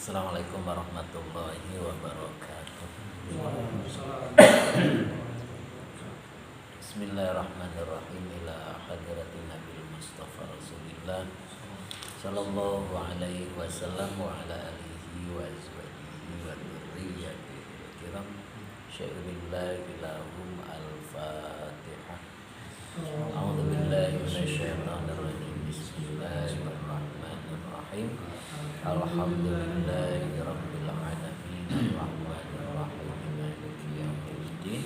Assalamualaikum warahmatullahi wabarakatuh. Bismillahirrahmanirrahim. Ila hadratin Nabil Mustafa Rasulillah sallallahu alaihi wasallam wa ala alihi wa azwajihi wa dzurriyyatihi kiram. Syai'ulillahi lahum al-Fatihah. A'udzu billahi minasyaitonir rajim. Bismillahirrahmanirrahim. Alhamdulillahi rabbil alamin. Arrahmanir rahim. Maliki yaumiddin.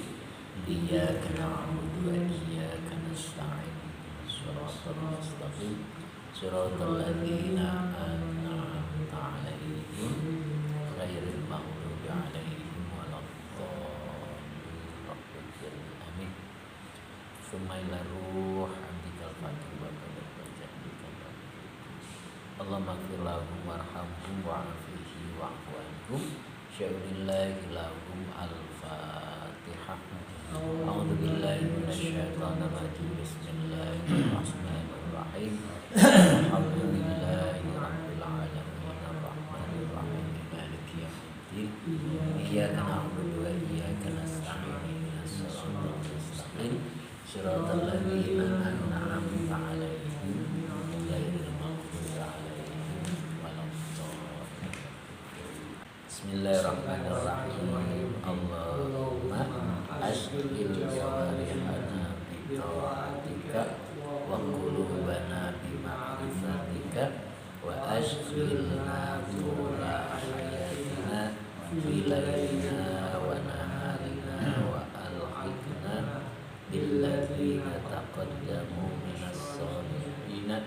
Iyyaka na'budu wa iyyaka nasta'in. Shiratal mustaqim. Shiratal ladzina an'amta 'alaihim ghairil maghdubi 'alaihim waladdallin. Amin. Tsumma ila ruh abdikal fatih wa qadar wajhika. Allahumma ighfir lahum warhamhum wa'afihi wa'fu anhum. Syai'ulillahi lahum al-Fatihah. A'udzu billahi minasyaitonir rajim. Bismillahirrahmanirrahim. Alhamdulillahi rabbil alamin. Arrahmanir rahim. Maliki yaumiddin. Iyyaka na'budu wa iyyaka nasta'in. Ihdinas siratal mustaqim. Shiratal ladzina an'amta 'alaihim ghairil maghdubi 'alaihim waladdallin. Bismillahirrahmanirrahim. Allahumma ashghil jawarihana bi ta'atika wa qulubana bi ma'rifatika wa ashghilna tula hayatina bi lailina wa naharina wa alhiqna billadzina taqaddamu minas solihina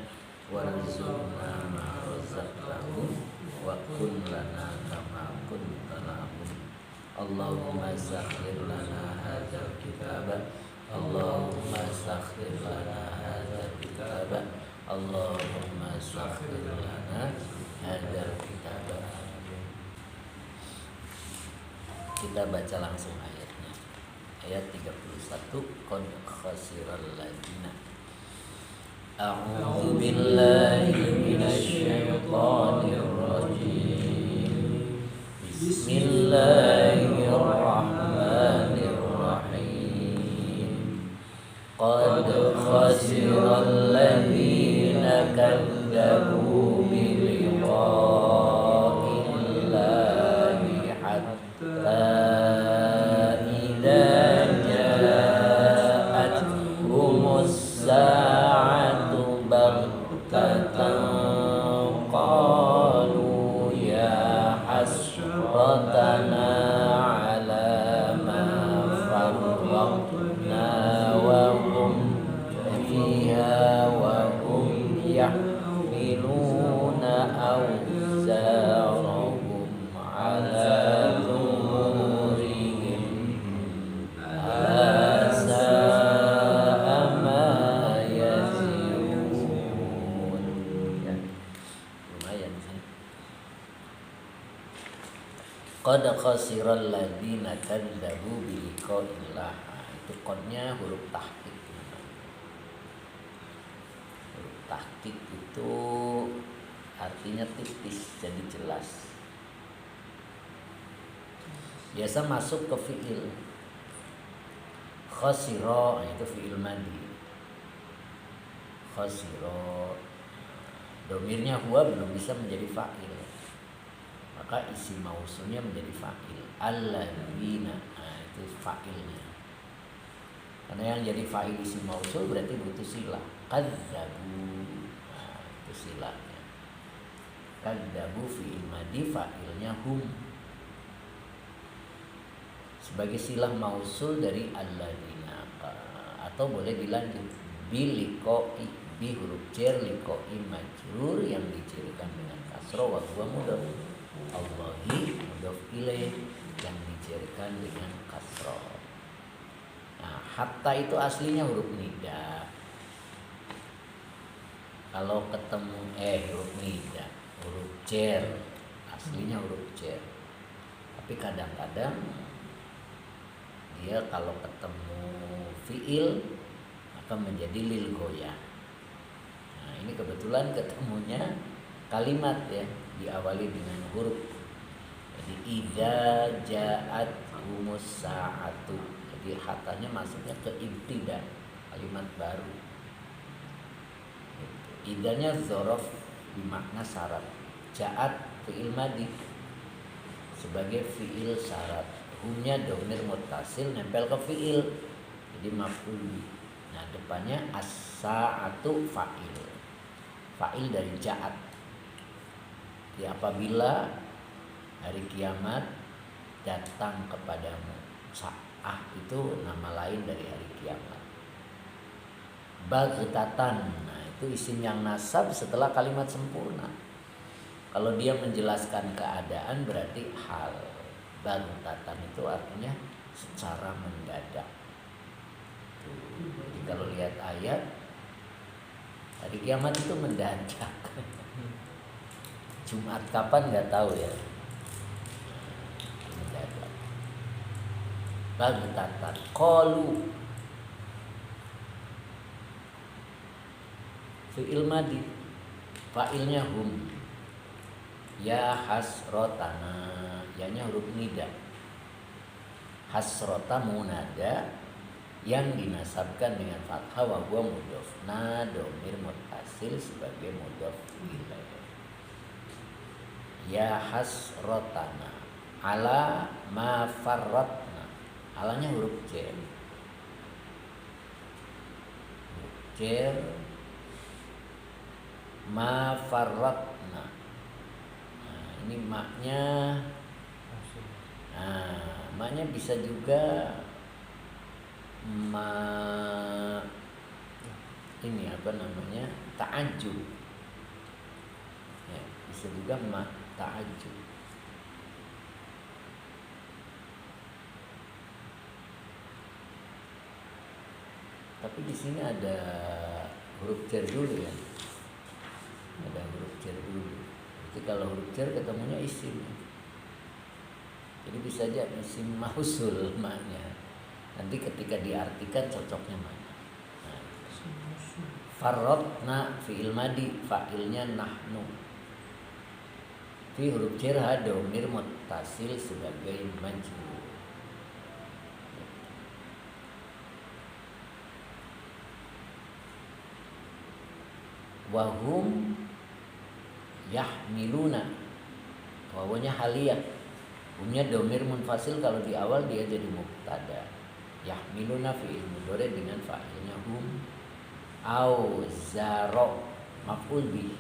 warzuqna ma razaqtahum wa kun lana kama kunta lahum. Allahumma sakhir lana hadzal kitaba. Allahumma sakhir lana hadzal kitaba. Allahumma sakhir lana hadzal kitaba. Kita baca langsung ayatnya. Ayat 31. Qad khasiral ladzina. A'udzu billahi minasy syaithanir rajim. Bismillahirrahmanirrahim. Qad khasiral ladzina kadzdzabu bi liqa'illahi hatta sa'atu baghtatan qalu ya hasratana ala ma farratna wa hum fiha wa hum yahmiluna awzarahum ala zuhurihim ala qad khasiral ladzina kadzdzabu bi liqa'illah. Itu qadnya huruf tahqiq. Huruf tahqiq itu artinya tipis, jadi jelas. Biasa masuk ke fi'il. Khasira itu fi'il madhi. Khasira domirnya huwa belum bisa menjadi fa'il, maka isi mausulnya menjadi fa'il. Alladzina, itu fa'ilnya. Karena yang jadi fa'il isi mausul berarti butuh silah. Kadzabu, itu silahnya. Kadzabu fi'il madhi, fa'ilnya hum. Sebagai silah mausul dari alladzina. Atau boleh dilanjut biliqa'i, bi huruf jar, liqa'i majrur yang dicirikan dengan kasra wa huwa mudhaf. Allahi mudhaf ilaih yang dicirikan dengan kasra. Nah, hatta itu aslinya huruf nida. Kalau ketemu huruf nida, huruf jar, aslinya huruf jar. Tapi kadang-kadang dia kalau ketemu fiil maka menjadi lil goyah. Nah, ini kebetulan ketemunya kalimat ya, diawali dengan huruf Jadi idza ja'at humus sa'atu. Jadi hatanya maksudnya ke ibtida, kalimat baru. Idanya zorof bermakna syarat. Ja'at fi'il madi sebagai fi'il syarat. Humnya domir muttasil nempel ke fi'il. Jadi maf'ul. Nah, depannya as-sa'atu fa'il. Fa'il dari ja'at. Jadi apabila hari kiamat datang kepadamu. Sa'ah itu nama lain dari hari kiamat. Baghtatan, nah itu isim yang nasab setelah kalimat sempurna. Kalau dia menjelaskan keadaan berarti hal. Baghtatan itu artinya secara mendadak. Jadi kalau lihat ayat, hari kiamat itu mendadak. Jumat kapan nggak tahu ya. Mendadak. Baghtatan. Qalu fi'il madi, fa'ilnya hum. Ya hasrotana, yanya huruf nida. Hasrota munada yang dinasabkan dengan fathah wa huwa mudhof. Na domir muttasil sebagai mudhof ilaih. Ya hasrotana ala ma farratna. Alanya huruf jar. Jar ma farratna. Nah, ini maknya. Nah, maknya bisa juga ini apa namanya, ta'ajjub ya, bisa juga ta'ajjub. Tapi di sini ada huruf jar dulu ya, ada huruf jar dulu. Jadi kalau huruf jar ketemunya isim, jadi bisa aja isim mausul maknya. Nanti ketika diartikan cocoknya mana. Nah, farratna fi'il madi, fa'ilnya nahnu. Fi huruf jar domir muttasil sebagai majrur. Wahum yahmiluna, wawanya haliyah. Humnya domir munfasil, kalau di awal dia jadi mubtada. Yahmiluna fi'il mudhari dengan fa'ilnya hum. Au zaro maf'ul bih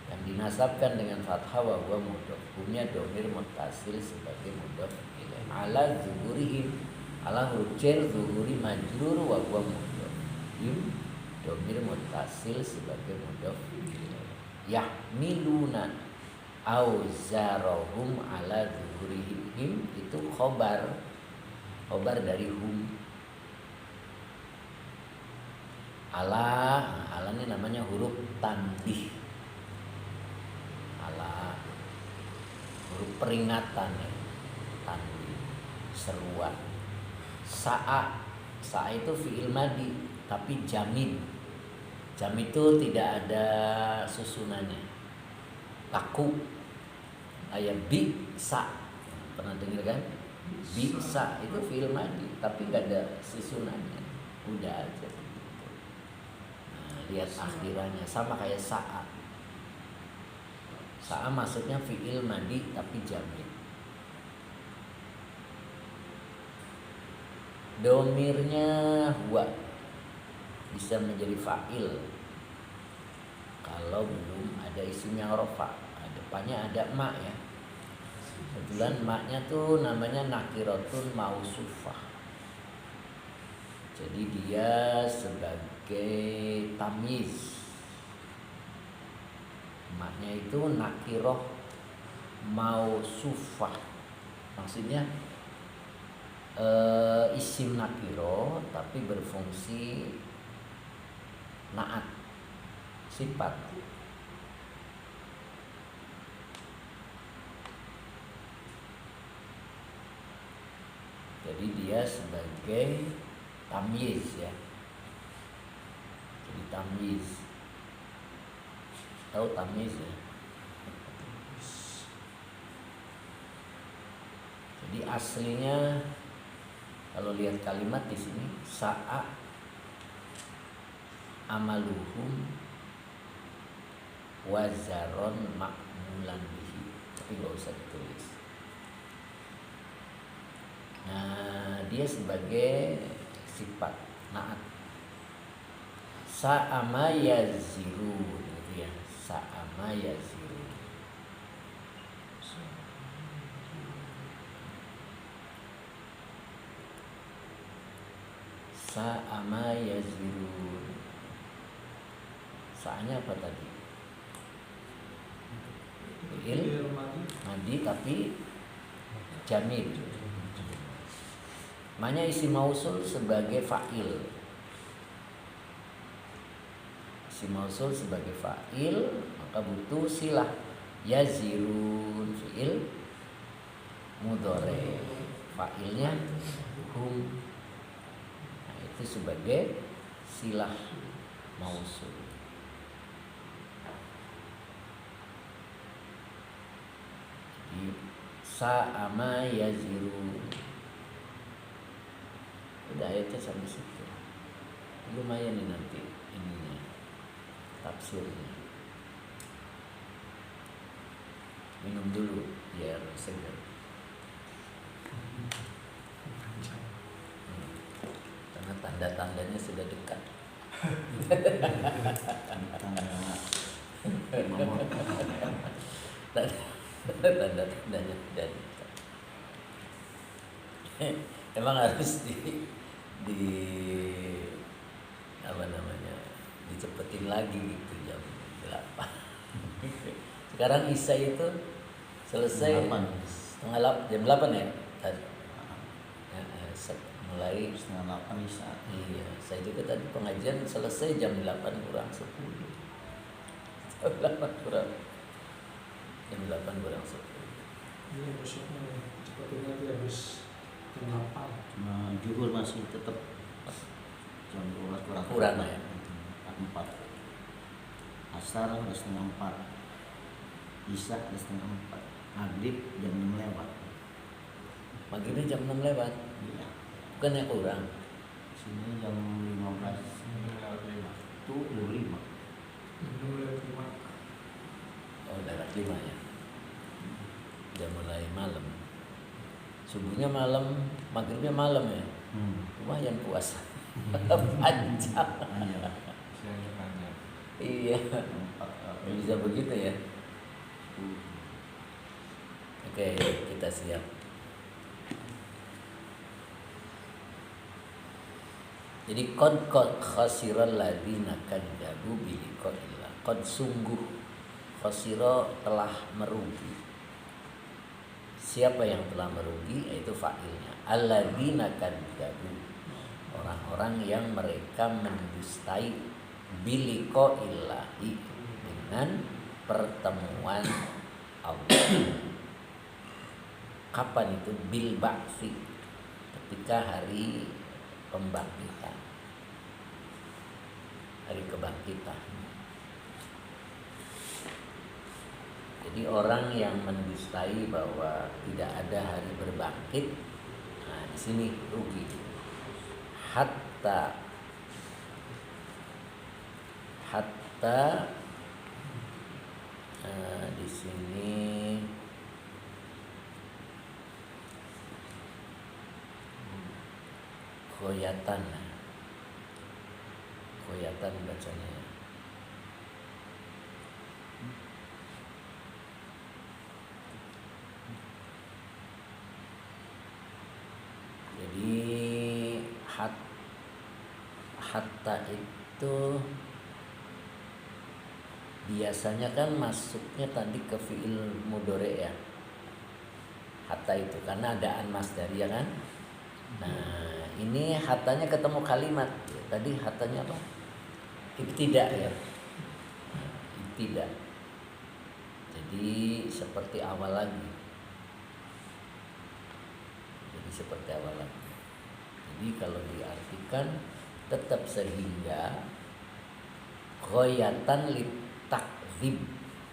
yang dinasabkan dengan fathah wa huwa mudhof. Humnya domir muttasil sebagai mudhof ilaih. Ala zuhurihim, ala huruf jar zuhuri majrur wa huwa mudhof. Him domir muttasil sebagai mudhof ilaih. Yahmiluna au zarahum ala zuhurihim itu khobar dari hum. Ala ini namanya huruf tanbih. Ala huruf peringatan ya, tanbih, seruan. Sa'a itu fi'il madi tapi jamid. Jamid itu tidak ada susunannya. Laku ayat bisa, pernah dengar kan? Bisa itu fi'il madi tapi nggak ada susunannya, udah aja. Nah, lihat akhirannya sama kayak sa'a. Sa'a maksudnya fi'il madi tapi jamid. Domirnya huwa bisa menjadi fa'il kalau belum ada isimnya rofa. Depannya ada ma ya. Kebetulan maknya tuh namanya nakiratun mausufah. Jadi dia sebagai tamyiz. Maknya itu nakiroh mausufah. Maksudnya isim nakiro tapi berfungsi naat, sifat. Jadi dia sebagai tamyiz ya. Jadi tamyiz. Tahu tamyiz ya? Di aslinya kalau lihat kalimat di sini sa'a amaluhum wazaron makmulan bihi, tapi nggak usah ditulis. Nah, dia sebagai sifat naat. Sa'ama yazirun gitu ya. Sa'ama yazirun. Sa'ama yazirun. Sa'anya apa tadi? Fi'il madi tapi jamil. Maknanya isim mausul sebagai fa'il. Isim mausul sebagai fa'il, maka butuh silah yazirun, fi'il mudhari, fa'ilnya hum. Nah, itu sebagai silah mausul. Sa'ama yazirun. Udah ayatnya sampai situ. Lumayan nih nanti ininya, tafsirnya. Minum dulu biar segar. Karena tanda-tandanya sudah dekat. Tanda-tandanya sudah dekat. Emang harus di apa namanya, dicepetin lagi gitu jam 8. Sekarang Isya itu selesai jam 8 ya tadi. Mulai setengah 8 Isya. Iya, saya juga tadi pengajian selesai jam 8 kurang 10. Jam 8 kurang 10. Ini besoknya cepetin lagi habis jam 8. Nah, juhur masih tetap jam 12 kurang ya. 4. Asar udah setengah 4. Isya udah setengah 4. Maghrib jam 6 lewat. Maghribnya jam 6 lewat. Iya. Bukannya kurang. Sini jam 15. Itu 25. Oh, lewat 5 ya. Udah mulai malam. Subuhnya malam, maghribnya malam ya. Lumayan puasa. Panjang. Iya. Bisa begitu ya. Oke, kita siap. Jadi qad khasiral ladzina kadzabu bi liqa'illah. Qad sungguh khasira telah merugi. Siapa yang telah merugi? Yaitu fa'ilnya. Alladzina kadzabu. Orang-orang yang mereka mendustai bi liqa'illahi, dengan pertemuan Allah. Kapan itu? Bil ba'tsi, ketika hari pembangkitan, hari kebangkitan. Jadi orang yang mendustai bahwa tidak ada hari berbangkit, nah di sini rugi. Hatta di sini khoyatan bacanya. Jadi hatta itu biasanya kan masuknya tadi ke fi'il mudhari ya. Hatta itu karena ada an masdari ya kan. Nah, ini hatanya ketemu kalimat. Tadi hatanya apa? Ibtida ya. Ibtida. Jadi seperti awal lagi. Jadi kalau diartikan tetap sehingga ghayatan li takdzib.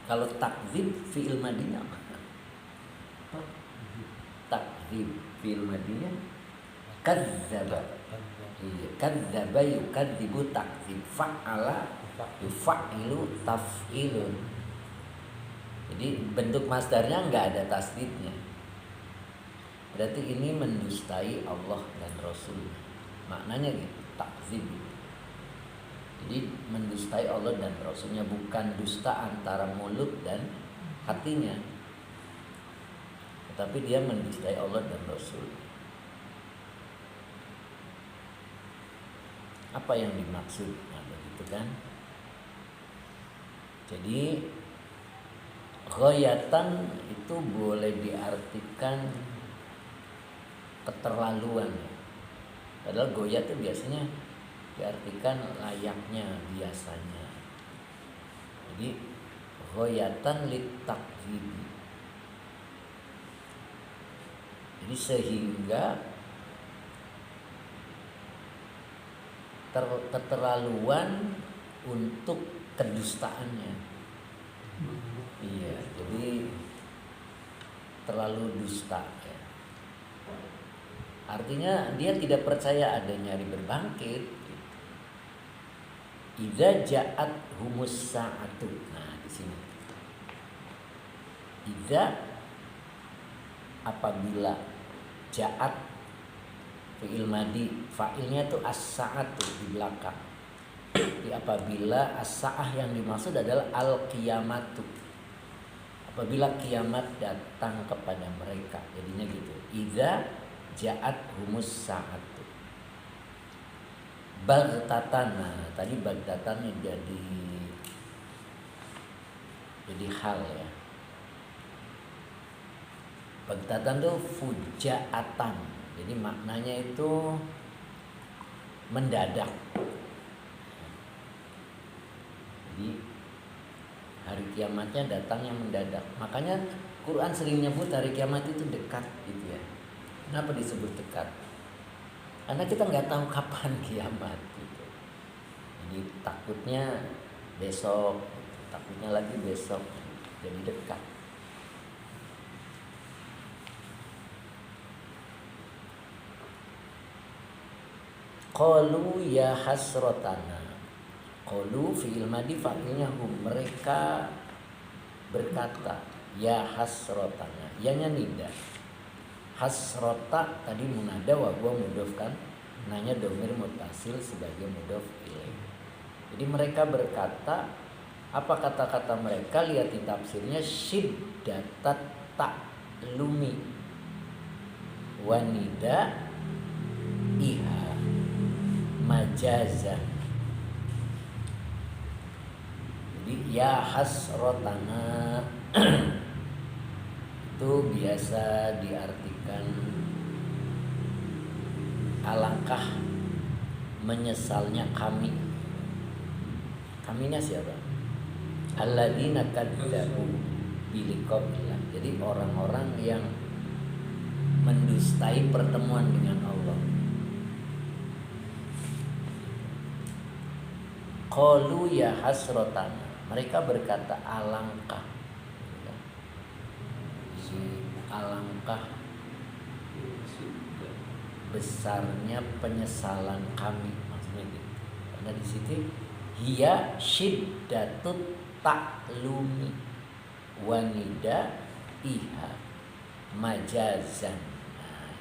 Kalau takdzib fi'il madinya apa? takdzib, fi'il madinya kadzdzaba. Iya, kadzdzaba yukadzibu takdzib, fa'ala yufa'ilu taf'ilun. Jadi bentuk masdarnya nggak ada tasdidnya. Berarti ini mendustai Allah dan Rasul. Maknanya gitu, takdzib. Jadi mendustai Allah dan Rasulnya, bukan dusta antara mulut dan hatinya, tetapi dia mendustai Allah dan Rasul. Apa yang dimaksud? Nah, begitu kan? Jadi ghayatan itu boleh diartikan keterlaluan. Padahal goyat itu biasanya diartikan layaknya, biasanya. Jadi ghayatan litakdzib. Jadi sehingga keterlaluan untuk kedustaannya. Iya, jadi terlalu dusta ya. Artinya dia tidak percaya adanya hari berbangkit. Idza ja'at humus sa'atu. Nah, di sini. Idza, apabila, ja'at fi'il madi, fa'ilnya itu as-sa'atu di belakang. Jadi apabila as-sa'ah yang dimaksud adalah al-qiyamatu. Apabila kiamat datang kepada mereka, jadinya gitu. Idza ja'at humus sa'atu. Baghtatan. Nah, tadi baghtatan jadi hal ya. Baghtatan itu fujaatan. Jadi maknanya itu mendadak. Jadi hari kiamatnya datang yang mendadak. Makanya Quran sering nyebut hari kiamat itu dekat gitu ya. Kenapa disebut dekat? Karena kita nggak tahu kapan kiamat gitu. Jadi takutnya besok, takutnya lagi besok, jadi dekat. Qalu ya hasrotana. Qalu fi'il madi fa'ilnya hum, mereka berkata ya hasrotana. Yanya nida. Hasrota tadi munada wa gua mudhof kan, nanya domir mutasil sebagai mudhof ilaih. Jadi mereka berkata, apa kata-kata mereka? Lihat di tafsirnya, syiddatat ta'lumi wanida iha majazan. Jadi ya hasrotana itu biasa diartikan alangkah menyesalnya kami. Kaminya siapa? Alladzina kadzabu biliqaillah. Jadi orang-orang yang mendustai pertemuan dengan Allah. Qalu ya hasrotana. Mereka berkata alangkah. Alangkah besarnya penyesalan kami, maksudnya gitu. Karena di situ hiya syiddatut ta'lumi wanida iha majazan. Nah,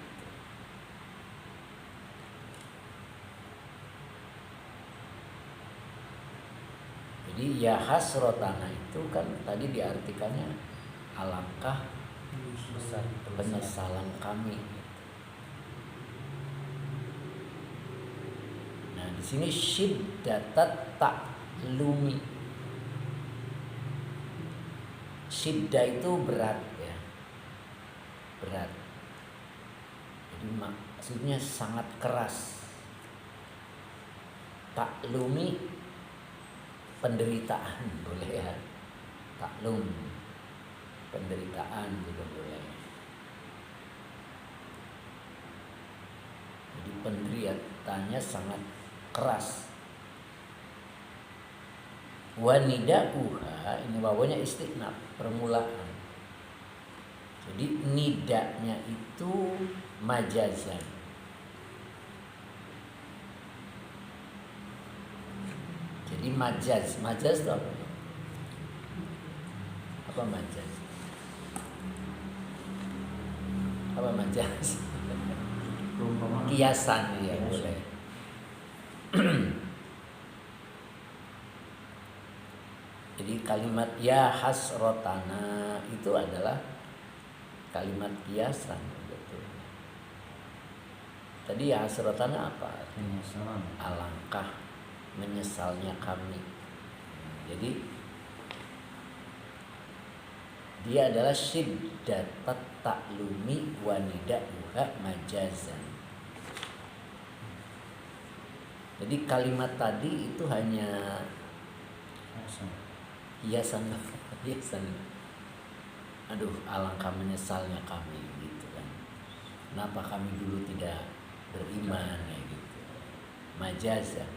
jadi ya hasrotana itu kan tadi diartikannya alangkah besar penyesalan kami. Nah, di sini syiddatat ta'lumi. Syiddah itu berat ya. Berat. Jadi maksudnya sangat keras. Ta'lumi penderitaan boleh ya. Taklum penderitaan juga boleh. Jadi penderitaannya sangat keras. Wanida uha, ini wawanya istinaf, permulaan. Jadi nidanya itu majazan. Jadi majaz itu apa? Apa majaz? Apa majaz? Perumpamaan. Kiasan ya boleh. Jadi kalimat ya hasrotana itu adalah kalimat kiasan, betul. Tadi ya hasrotana apa? Penyesalan. Alangkah menyesalnya kami. Jadi dia adalah syiddatat taklumi wa nida'uha majazan. Jadi kalimat tadi itu hanya hiasan. Aduh, alangkah menyesalnya kami gitu kan. Kenapa kami dulu tidak beriman ya gitu. Majazan.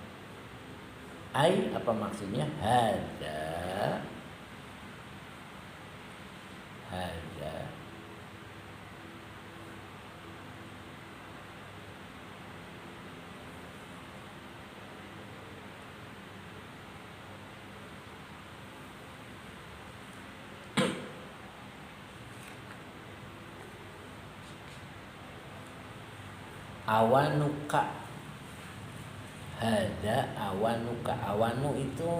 Ai apa maksudnya? Hada awanuka. Hada awanuka. Awanu itu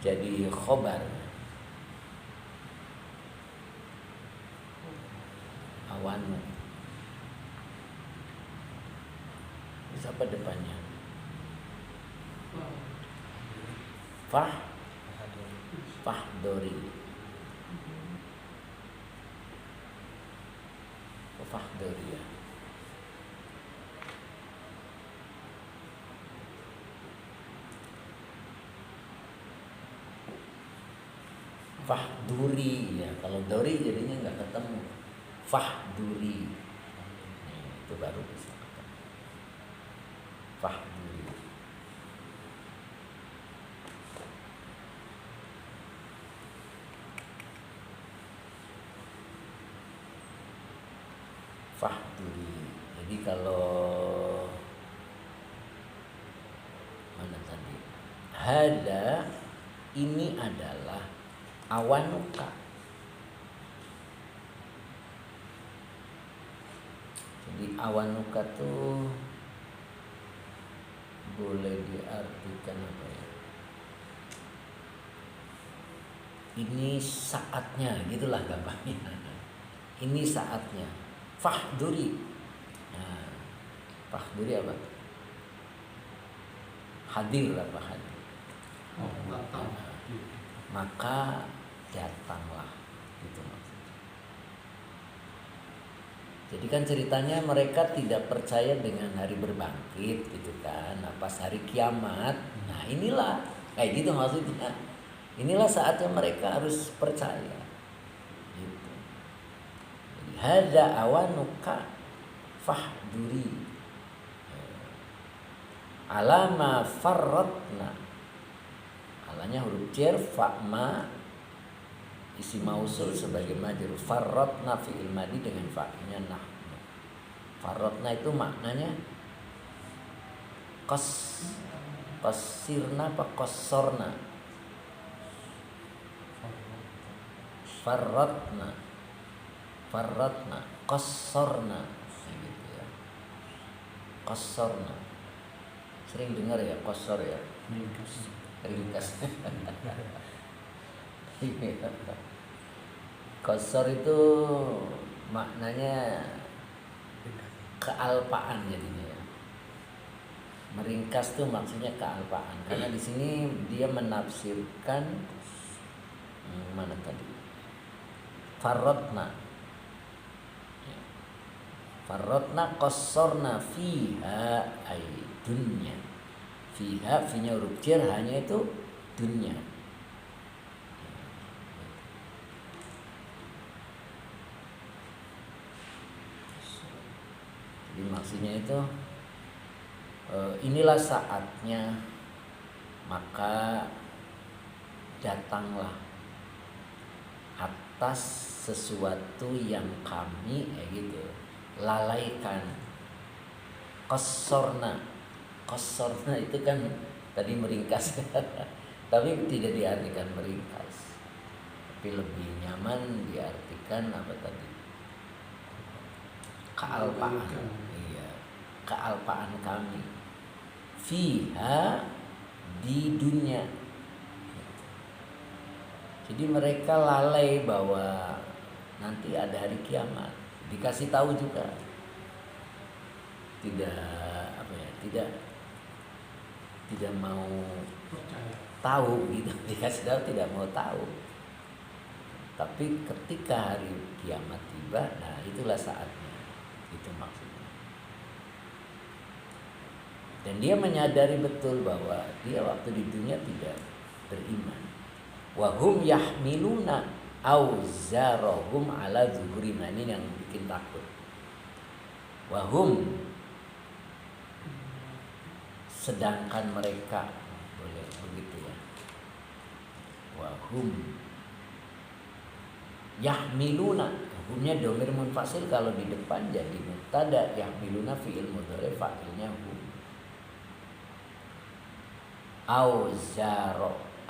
jadi khobar. Awanu. Terus apa depannya? Fahdori. Fahdori ya. Fahduri ya. Kalau dori jadinya nggak ketemu. Fahduri. Itu baru bisa ketemu. Fahduri. Fahduri. Jadi kalau mana tadi? Hada ini adalah awanuka. Jadi awanuka tuh boleh diartikan apa ya? Ini saatnya, gitulah gampangnya. Ini saatnya. Fahduri. Nah, fahduri apa? Hadir apa hadir? Maka datanglah, gitu maksudnya. Jadi kan ceritanya mereka tidak percaya dengan hari berbangkit gitu kan. Nah, pas hari kiamat, nah inilah kayak gitu maksudnya. Inilah saatnya mereka harus percaya. Gitu. Jadi hada awanuka fahduri. Alama farratna. Alanya huruf jar, fa'ma isi mausul sebagai majrur. Farratna fi'il madi dengan fa'ilnya nahnu. Farratna itu maknanya qasirna apa qassorna? Farratna qassorna gitu ya. Qassorna. Sering dengar ya qassor ya. Ringkas. Qasor itu maknanya kealpaan jadinya ya. Meringkas tuh maksudnya kealpaan. Karena di sini dia menafsirkan mana tadi? Farratna. Farratna qassorna fiha ay dunya. Fiha, finya huruf jar, hanya itu dunya. Jadi maksudnya itu inilah saatnya, maka datanglah atas sesuatu yang kami gitu lalaikan. Qasorna itu kan tadi meringkas tapi tidak diartikan meringkas, tapi lebih nyaman diartikan apa tadi, kealpaan. Iya, kealpaan kami fiha, di dunia. Jadi mereka lalai bahwa nanti ada hari kiamat. Dikasih tahu juga tidak mau tahu gitu. Dikasih tahu tidak mau tahu. Tapi ketika hari kiamat tiba, nah itulah saatnya. Itu maksudnya. Dan dia menyadari betul bahwa dia waktu di dunia tidak beriman. Wahum yahmiluna auzarahum ala zuhurim. Nah, ini yang bikin takut. Wahum, sedangkan mereka, boleh begitu ya. Wahum yahmiluna, humnya domir munfasil, kalau di depan jadi mubtada, yahmiluna fi'il mudhari, fa'ilnya hum.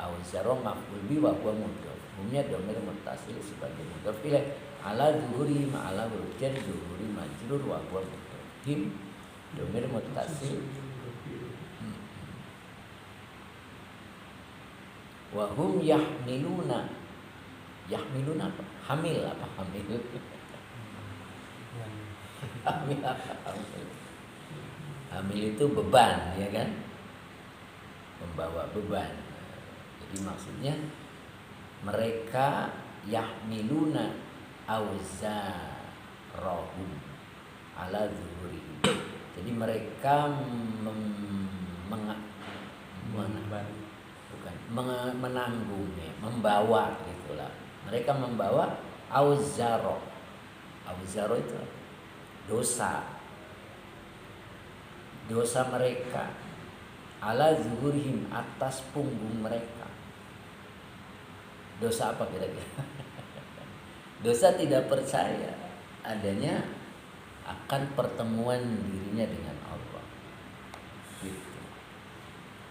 Auzaro maf'ul bi wa huwa mudhaf. Humnya domir muttasil sebagai mudhaf ilaih. Ala zuhuri ma'ala huruf jar, zuhuri majrur wa huwa mudhaf. Him domir muttasil. Wa hum yahmiluna. Yahmiluna apa? Hamil apa? Hamil. Hamil apa? Hamil. Hamil itu beban, ya kan? Membawa beban. Jadi maksudnya mereka yahmiluna auzarahum ala zuhurihim. Jadi mereka menanggung, ya, membawa gitulah. Mereka membawa auzaro. Auzaro itu dosa mereka ala zuhurihim, atas punggung mereka. Dosa apa kira-kira? Dosa tidak percaya adanya akan pertemuan dirinya dengan Allah. Gitu.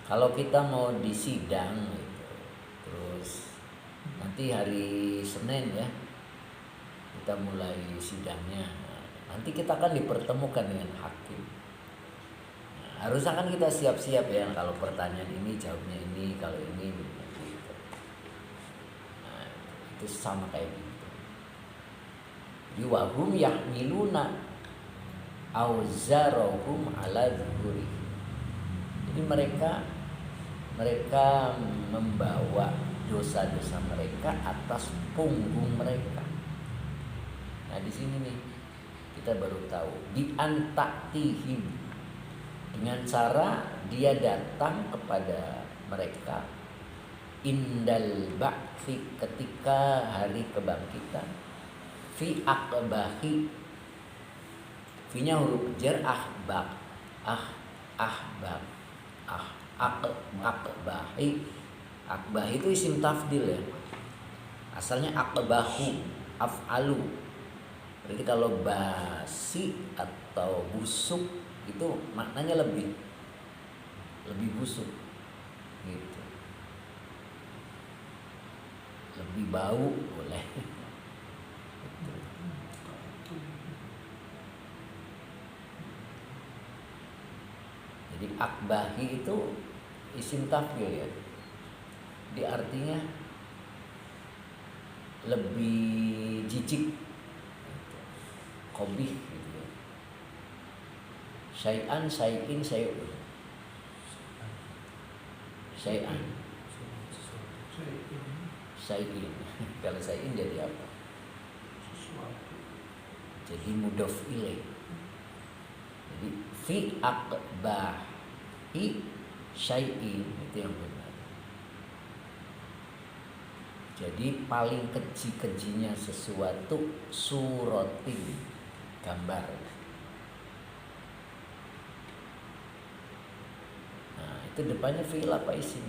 Kalau kita mau disidang gitu, terus nanti hari Senin ya kita mulai sidangnya. Nanti kita akan dipertemukan dengan hakim. Harusnya kan kita siap-siap ya, kalau pertanyaan ini jawabnya ini, kalau ini gitu. Nah, itu sama kayak gitu. Jadi wahum yahmiluna auzarahum ala zuhuri. Jadi mereka membawa dosa-dosa mereka atas punggung mereka. Nah, di sini nih kita baru tahu bi antaktihim, dengan cara dia datang kepada mereka indal ba'thi, ketika hari kebangkitan, fi akbahi, fi-nya huruf jar, akbahi. Akbahi itu isim tafdil ya, asalnya akbahu af'alu. Berarti kalau basi atau busuk itu maknanya lebih busuk gitu, lebih bau boleh. Jadi akbahi itu isim tafdil ya, di artinya lebih jijik, kobih gitu ya. Syai'an, syai'in, syai'un. Syai'an, syai'in. Kalau syai'in jadi apa? Jadi mudhaf ilaih. Jadi fi akbahi syai'in, itu yang benar. Jadi paling keji-kejinya sesuatu, suratin, gambar. Nah, itu depannya fi'il apa isim?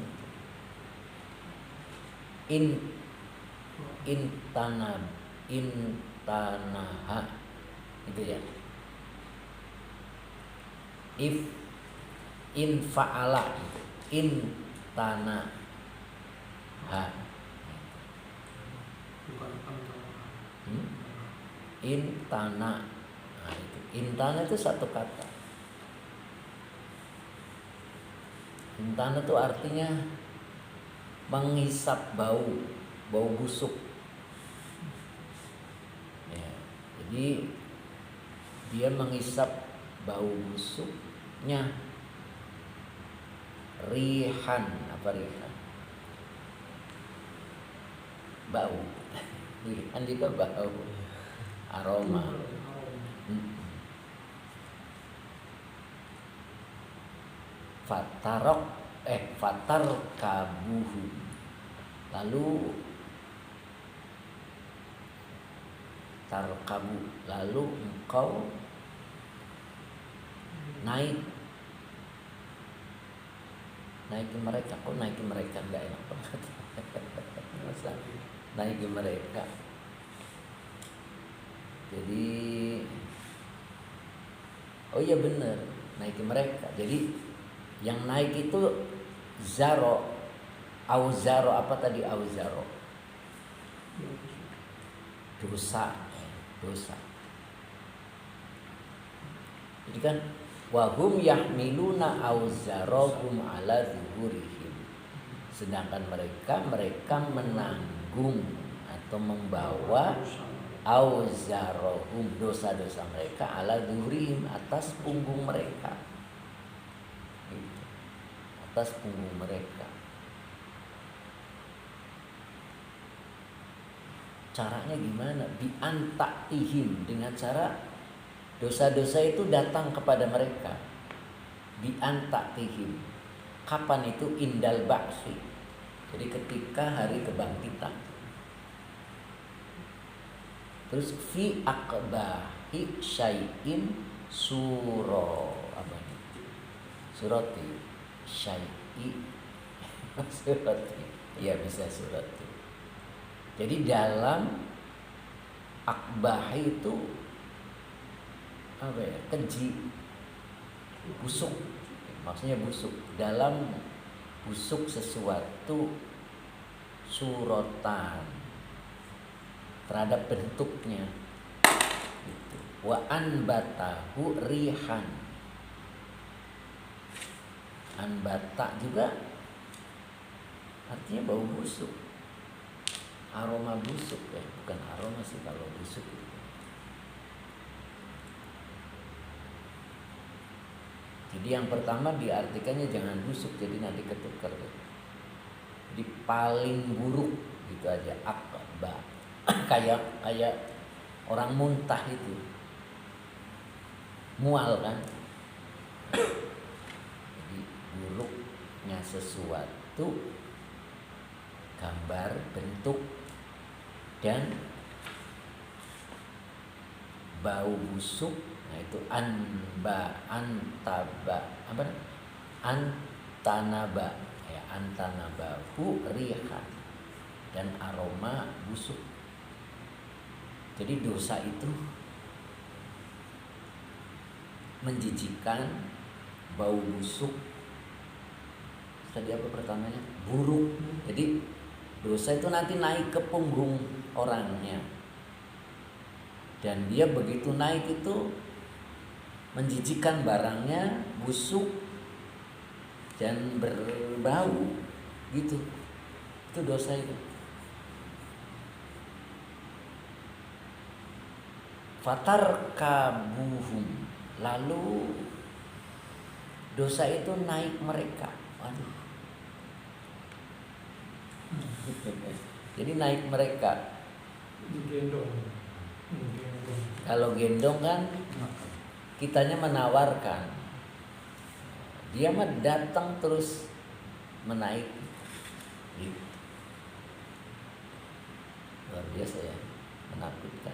intanaha, itu ya. If in fa'ala, intanaha, Bukan antara. intana. Nah, itu. Intana itu satu kata. Intana itu artinya menghisap bau busuk. Ya, jadi dia menghisap bau busuknya. Rihan, apa rihan? Bau. Rihan juga bau. Aroma. Fatar kabuhu. Lalu tarkabu, lalu engkau naiki mereka. Kok naiki mereka, enggak enak banget. Masa naiki mereka. Jadi oh iya benar, naiki mereka. Jadi yang naik itu zaro, auzaro, apa tadi auzaro? Dosa. Jadi kan wahum yahmiluna auzarahum ala zuhurihim. Sedangkan mereka menanggung atau membawa auzarahum, dosa-dosa mereka, ala zuhurihim, atas punggung mereka. Gitu. Atas punggung mereka. Caranya gimana? Bi'antatihim, dengan cara dosa-dosa itu datang kepada mereka. Bi'antatihim. Kapan itu? Indal ba'si. Jadi ketika hari kebangkitan. Terus fi akbahi syai'in suro, apa ini? Surati syai'i. Surati. Iya, bisa surati. Jadi dalam akbah itu apa ya? Keji, busuk. Maksudnya busuk. Dalam busuk sesuatu suratan, terhadap bentuknya. Gitu. Wa anbatahu rihan. Anbata juga artinya bau busuk. Aroma busuk ya, bukan aroma sih kalau busuk itu. Jadi yang pertama diartikannya jangan busuk, jadi nanti ketukar. Jadi paling buruk gitu aja, akba. kayak orang muntah itu. Mual kan? Jadi buruknya sesuatu, gambar, bentuk, dan bau busuk. Nah itu antanaba ya, antanabahu rihan, dan aroma busuk. Jadi dosa itu menjijikkan, bau busuk. Tadi apa pertamanya? Buruk. Jadi dosa itu nanti naik ke punggung orangnya. Dan dia begitu naik itu menjijikkan, barangnya busuk dan berbau gitu. Itu dosa itu. Fatar kabuhum, lalu dosa itu naik mereka. Waduh. Jadi naik mereka. Gendong. Kalau gendong kan kitanya menawarkan, dia mah datang terus menaik. Gitu. Luar biasa ya, menakutkan.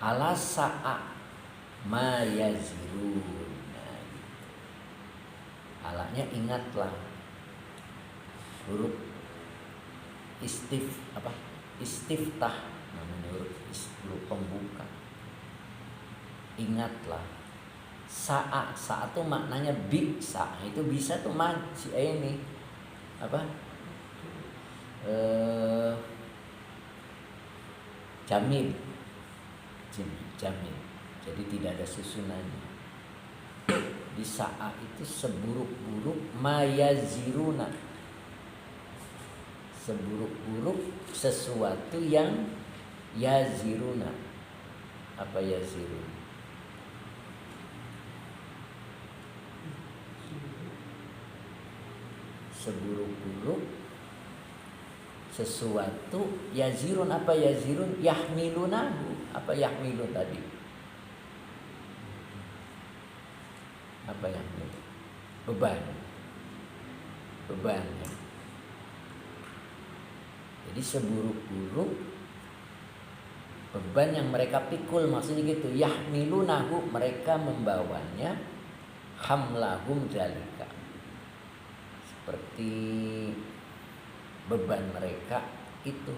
Ala sa'a ma yazirun. Nah, gitu. Alanya ingatlah, huruf istiftah namanya menurut pembuka. Ingatlah, saat itu maknanya bisa, itu bisa tuh ini apa? Jamin. Jadi tidak ada susunannya. Di saat itu seburuk-buruk mayaziruna, seburuk-buruk sesuatu yang yaziruna. Apa yazirun? Seburuk-buruk sesuatu yazirun. Apa yazirun? Yahmilunahu. Apa yahmilun tadi? Apa yahmilun? Beban ya. Jadi seburuk-buruk beban yang mereka pikul, maksudnya gitu. Yahmilunahu, mereka membawanya. Hamlahum dzalika, seperti beban mereka itu.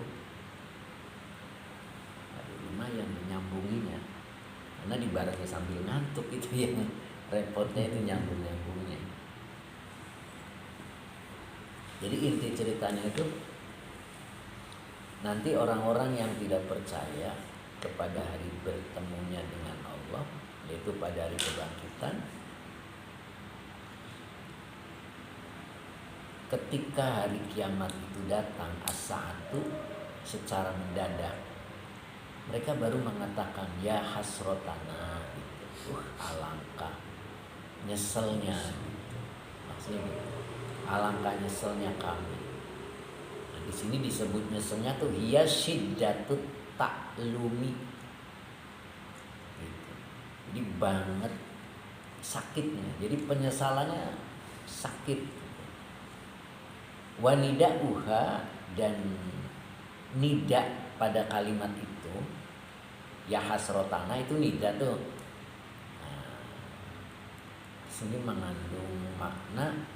Aduh, lumayan menyambunginya, karena dibarengi sambil ngantuk itu yang repotnya, itu nyambungnya. Jadi inti ceritanya itu, nanti orang-orang yang tidak percaya kepada hari bertemunya dengan Allah, yaitu pada hari kebangkitan, ketika hari kiamat itu datang as-sa'atu secara mendadak, mereka baru mengatakan ya hasrotana, gitu. Alangkah nyeselnya, gitu. Maksudnya gitu. Alangkah nyeselnya kami. Nah, di sini disebut nyeselnya tuh hiya syiddatut taklumi, gitu. Jadi banget sakitnya. Jadi penyesalannya sakit. Wanida'uha, dan nida pada kalimat itu ya hasrotana itu nida tuh. Nah, sini mengandung makna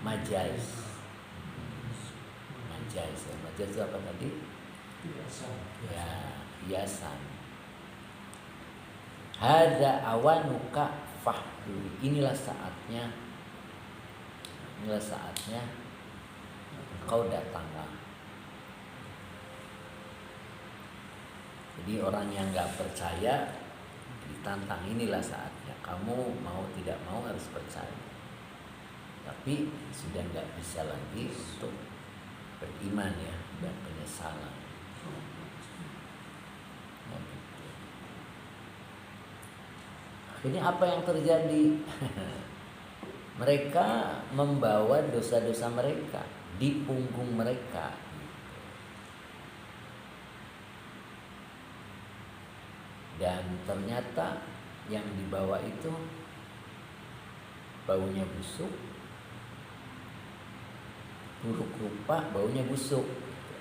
majaz. Majaz itu apa tadi? Ya, hiasan. Hada awanuka fahduri, inilah saatnya engkau datanglah. Jadi orang yang gak percaya ditantang, inilah saatnya. Kamu mau tidak mau harus percaya. Tapi sudah gak bisa lagi untuk beriman ya, dan penyesalan. Nah, gitu. Akhirnya apa yang terjadi? Mereka membawa dosa-dosa mereka di punggung mereka. Dan ternyata yang dibawa itu baunya busuk, buruk rupa, baunya busuk.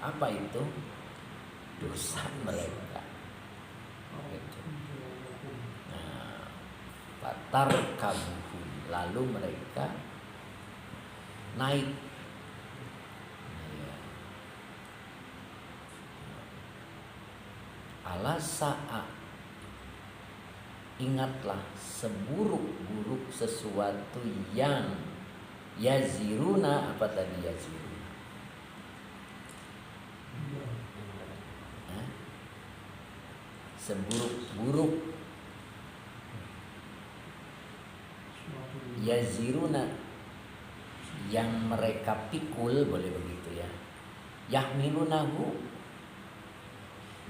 Apa itu? Dosa mereka. Nah, fatar kabuhum, lalu mereka naik. Ala sa'a, ingatlah seburuk-buruk sesuatu yang yaziruna. Apa tadi yaziruna? Seburuk-buruk yaziruna yang mereka pikul, boleh begitu ya. Yahmilunahu,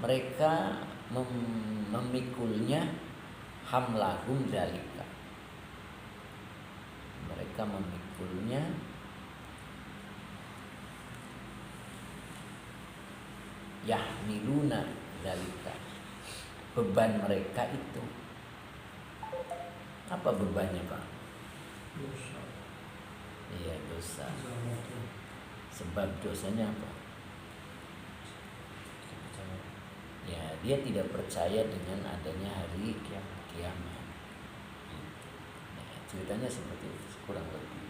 mereka memikulnya. Hamlahum dzalika, mereka memikulnya. Yahmiluna dzalika, beban mereka itu. Apa bebannya, Pak? Dosa. Iya, dosa. Sebab dosanya apa? Ya, dia tidak percaya dengan adanya hari kiamat. Nah, ceritanya seperti itu kurang lebih.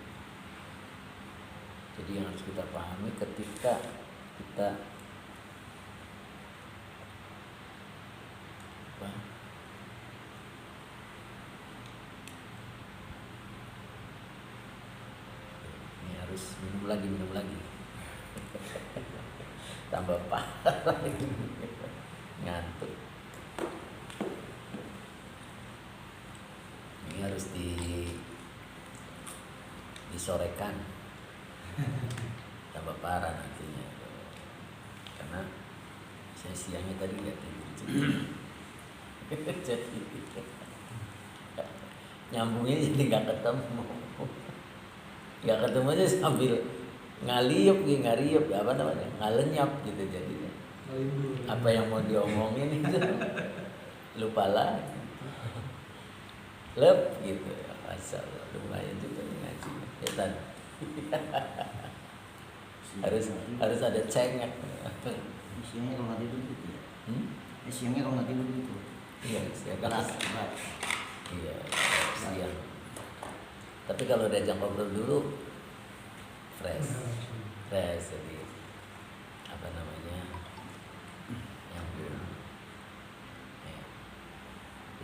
Jadi yang harus kita pahami, ketika kita harus minum lagi tambah parah lagi ngantuk. Ini harus disorekan tambah parah nantinya, karena saya siangnya tadi nggak tidur jadi nyambungnya jadi nggak ketemu aja sambil ngaliup apa namanya, ngalenyap gitu jadinya. Apa yang mau diomongin itu lupa lah, lep gitu. Asal lumayan juga ngaji ya kan. harus ada cengek. Siangnya kalau nggak tidur gitu ya. Siangnya kalau nggak tidur gitu. Iya, siang Keras. Iya, siang. Tapi kalau diajak ngobrol dulu fresh jadi apa namanya yang ya.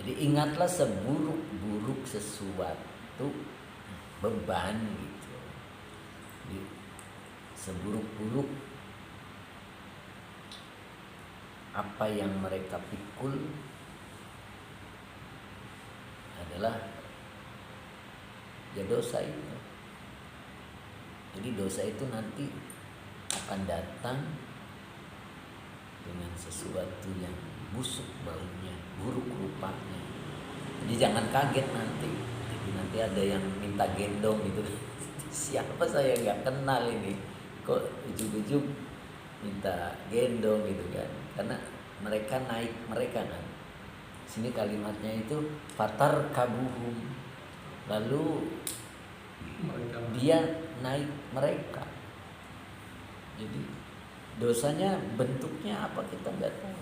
Jadi ingatlah seburuk-buruk sesuatu beban gitu. Jadi seburuk-buruk apa yang mereka pikul adalah ya dosa itu. Jadi dosa itu nanti akan datang dengan sesuatu yang busuk baunya, buruk rupanya. Jadi jangan kaget nanti. Jadi nanti ada yang minta gendong gitu. Siapa saya nggak kenal ini, kok ujug-ujug minta gendong gitu kan? Karena mereka naik mereka kan. Sini kalimatnya itu fatar kabuhum, lalu dia naik mereka. Jadi dosanya bentuknya apa kita nggak tahu.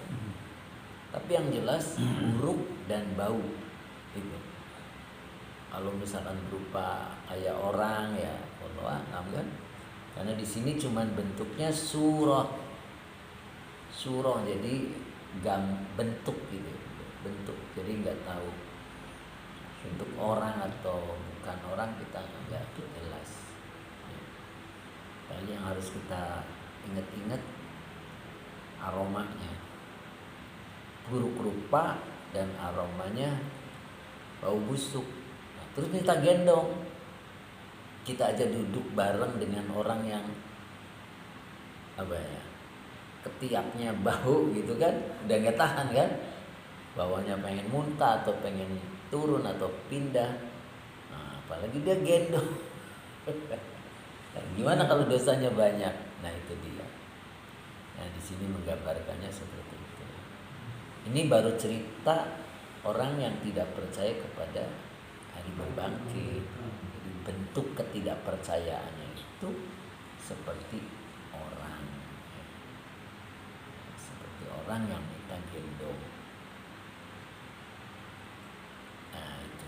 Tapi yang jelas buruk dan bau itu. Kalau misalkan berupa kayak orang ya Allah kan. Karena di sini cuman bentuknya surah, jadi bentuk gitu, bentuk. Jadi nggak tahu bentuk orang atau bukan orang, kita nggak jelas. Jadi yang harus kita ingat-ingat aromanya, buruk rupa dan aromanya bau busuk. Nah, terus minta gendong. Kita aja duduk bareng dengan orang yang ketiaknya bau gitu kan, udah nggak tahan kan, bawahnya pengen muntah atau pengen turun atau pindah. Nah, apalagi dia gendong. Nah, gimana kalau dosanya banyak? Nah, itu dia. Nah, di sini menggambarkannya seperti itu. Ini baru cerita orang yang tidak percaya kepada hari berbangkit. Jadi bentuk ketidakpercayaannya itu seperti orang yang minta gendong. Nah, itu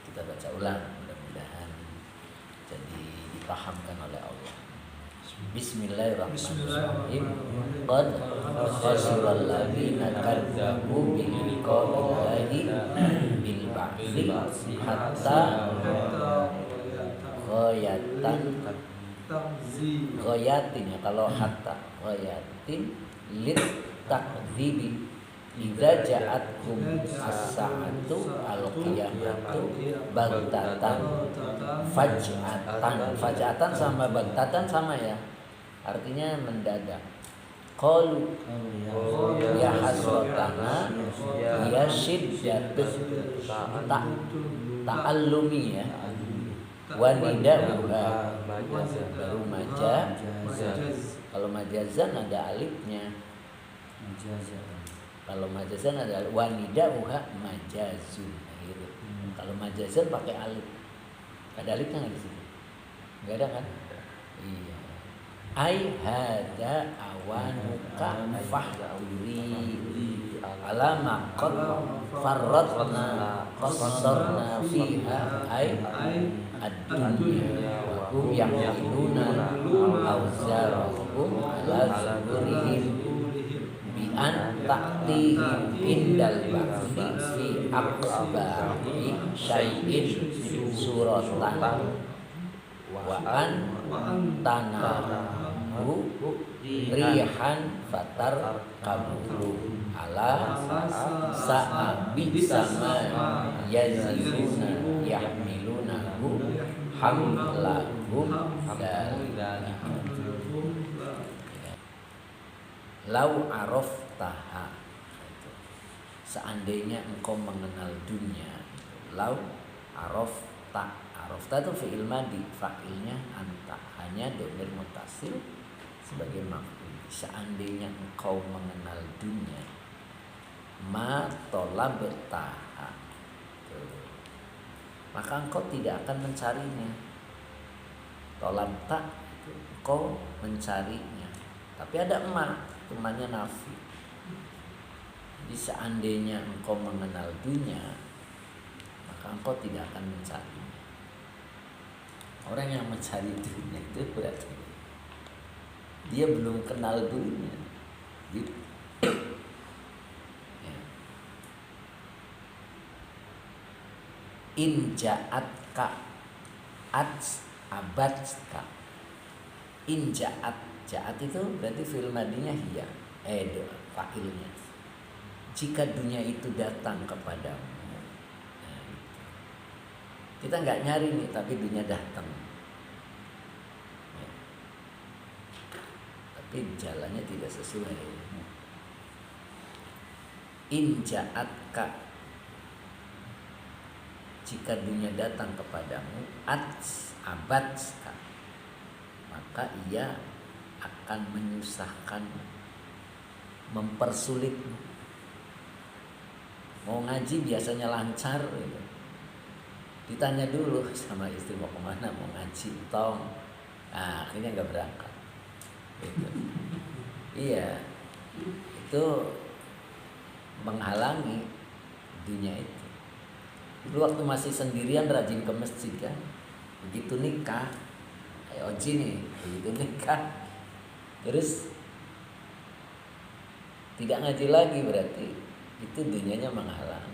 kita baca ulang, mudah-mudahan jadi dipahamkan oleh Allah. Bismillahirrahmanirrahim. Qad khasiral ladzina kadzdzabu bi liqa'illahi bil ba'tsi hatta ghayatin ya, kalau hatta ghayatin lit takdzibi idza ja'atkum as-sa'atu al-qiyamatu baghtatan faj'atan sama baghtatan sama ya, artinya mendadak. Qalu ya hasratana ya syiddatut ta'allumi ya wanida baru majaz. Kalau majazan ada alifnya. Kalau majazan ada wanida majazun gitu. Kalau majazan pakai alif. Ada alifnya nggak di sini? Nggak ada kan? Iya. Ai hada awanuka fahturi alama qad farratna qassarna fiha ai ad-dunya wa hum yahmiluna awzarahum ala zuhurihim bi an ta'tihim indal ba'thi fi aqba'i syai'in suratan wa antanahu rihan fatar kaburu ala sa'abi sama yaziluna yahmilunahu hamlahum lau araftaha, seandainya engkau mengenal dunia. Lau arafta, arafta itu fi'il madi, fa'ilnya anta, hanya dhamir muttasil sebagai maf'ul. Seandainya engkau mengenal dunia, ma tolabtaha, maka engkau tidak akan mencarinya. Tolabta itu engkau mencarinya, tapi ada ma, temannya nafi. Jadi seandainya engkau mengenal dunia, maka engkau tidak akan mencarinya. Orang yang mencari dunia itu berarti dia belum kenal dunia. Gitu. Ya. In ja'atka abadka. In ja'at, ja'at itu berarti fi'il madinya hiya, fa'ilnya. Jika dunia itu datang kepadamu, nah, kita nggak nyari nih, tapi dunia datang. Ya. Tapi jalannya tidak sesuai. In ja'atka, jika dunia datang kepadamu, abadka, maka ia akan menyusahkan, mempersulitmu. Mau ngaji biasanya lancar gitu. Ditanya dulu sama istri mau kemana, mau ngaji tong, nah akhirnya nggak berangkat gitu. Iya, itu menghalangi dunia itu. Dulu waktu masih sendirian rajin ke masjid kan, begitu nikah kayak Oji nih, begitu nikah terus tidak ngaji lagi, berarti itu dunianya menghalang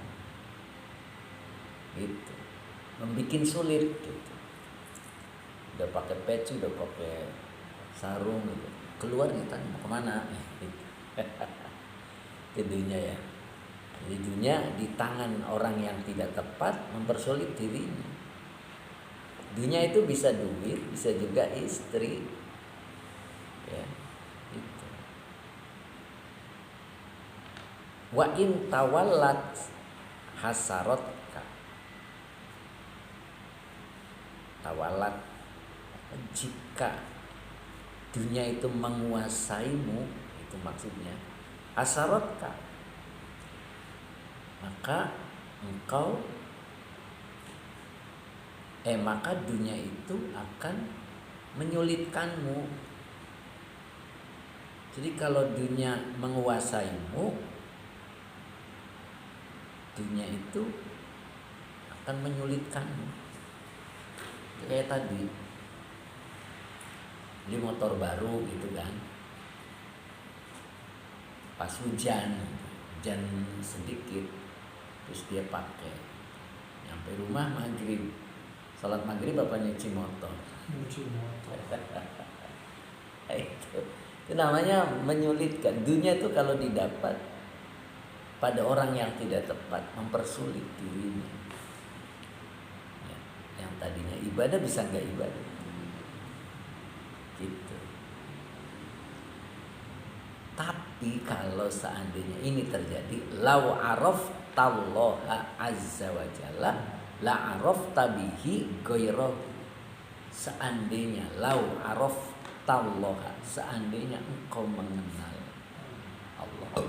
gitu, membikin sulit gitu. Udah pakai peci, udah pakai sarung gitu, keluar kita mau kemana gitu. Itu dunia ya. Jadi dunia di tangan orang yang tidak tepat mempersulit dirinya. Dunia itu bisa duit, bisa juga istri, ya, itu. Wa in tawallat hasarotka, tawallat, jika dunia itu menguasaimu, itu maksudnya hasarotka, maka engkau maka dunia itu akan menyulitkanmu. Jadi kalau dunia menguasaimu, dunia itu akan menyulitkanmu. Kayak tadi beli motor baru gitu kan, pas hujan sedikit terus dia pakai, nyampe rumah maghrib, salat maghrib bapak nyuci motor. Itu namanya menyulitkan. Dunia itu kalau didapat pada orang yang tidak tepat mempersulit dirinya. Ya, yang tadinya ibadah bisa nggak ibadah. Gitu. Tapi kalau seandainya ini terjadi, lau araftallaha azza wa jalla la arafta bihi ghairahu. Seandainya lau araftallaha, seandainya engkau mengenal Allah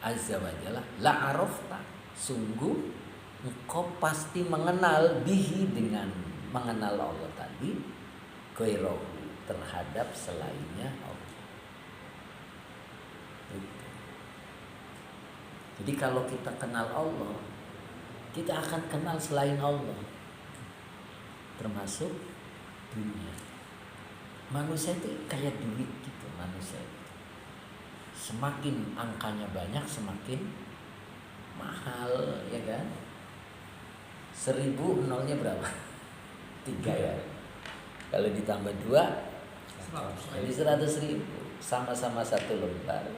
azza wa jalla, la arafta, sungguh engkau pasti mengenal bihi, dengan mengenal Allah tadi, ghairahu, terhadap selainnya Allah. Jadi kalau kita kenal Allah, kita akan kenal selain Allah, termasuk dunia. Manusia itu kayak duit gitu, manusia itu. Semakin angkanya banyak semakin mahal, ya kan? 1000 nolnya berapa? 3 ya. Kalau ditambah 2 jadi 100.000. Sama-sama 1 lembar.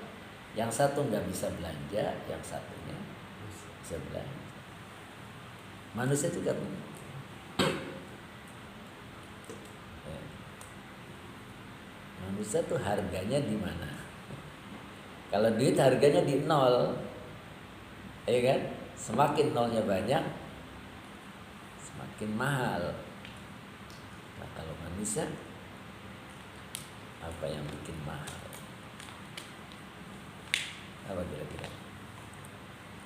Yang satu nggak bisa belanja, yang satunya bisa belanja. Manusia juga begitu. Ya. Manusia tuh harganya di mana? Kalau duit harganya di 0, ya kan? Semakin nolnya banyak, semakin mahal. Nah, kalau manusia, apa yang bikin mahal? Apa kira-kira?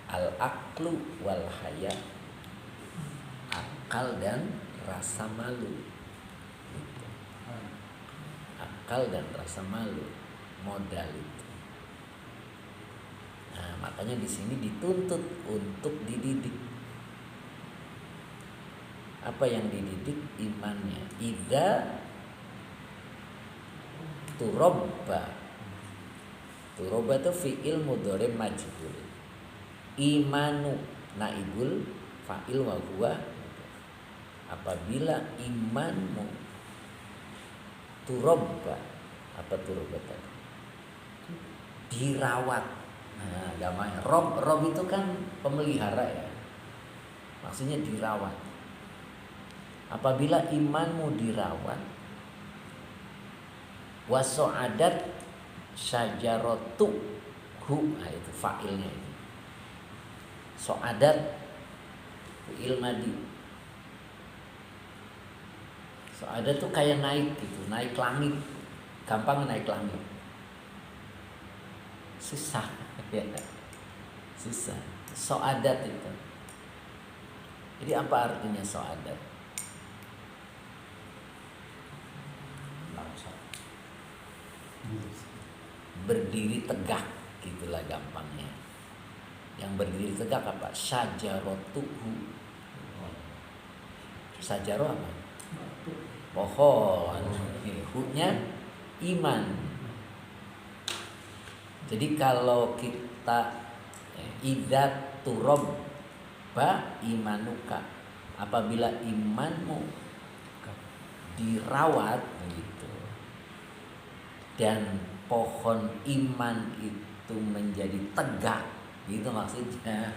Al-aqlu wal haya, akal dan rasa malu. Gitu. Akal dan rasa malu, modal itu. Nah, makanya di sini dituntut untuk dididik. Apa yang dididik? Imannya. Idza turabba. Turabba itu fi'il mudhari majhul. Imanu naibul fa'il wa huwa. Apabila imanmu turabba, apa turabba tadi? Dirawat. Nah, gamanya rob itu kan pemelihara ya. Maksudnya dirawat. Apabila imanmu dirawat, waso'adat syajaratu hu, nah itu fa'ilnya itu. So'adat fi'il madi. So'adat tuh kayak naik gitu, naik langit. Gampang naik langit. Susah ya. Susah. So'adat itu. Jadi apa artinya so'adat? Berdiri tegak, gitulah gampangnya. Yang berdiri tegak apa? Syajaratuhu. Syajaro apa? Pohon. Hu-nya iman. Jadi kalau kita idza turabba imanuka, apabila imanmu dirawat gitu, dan pohon iman itu menjadi tegak, gitu maksudnya.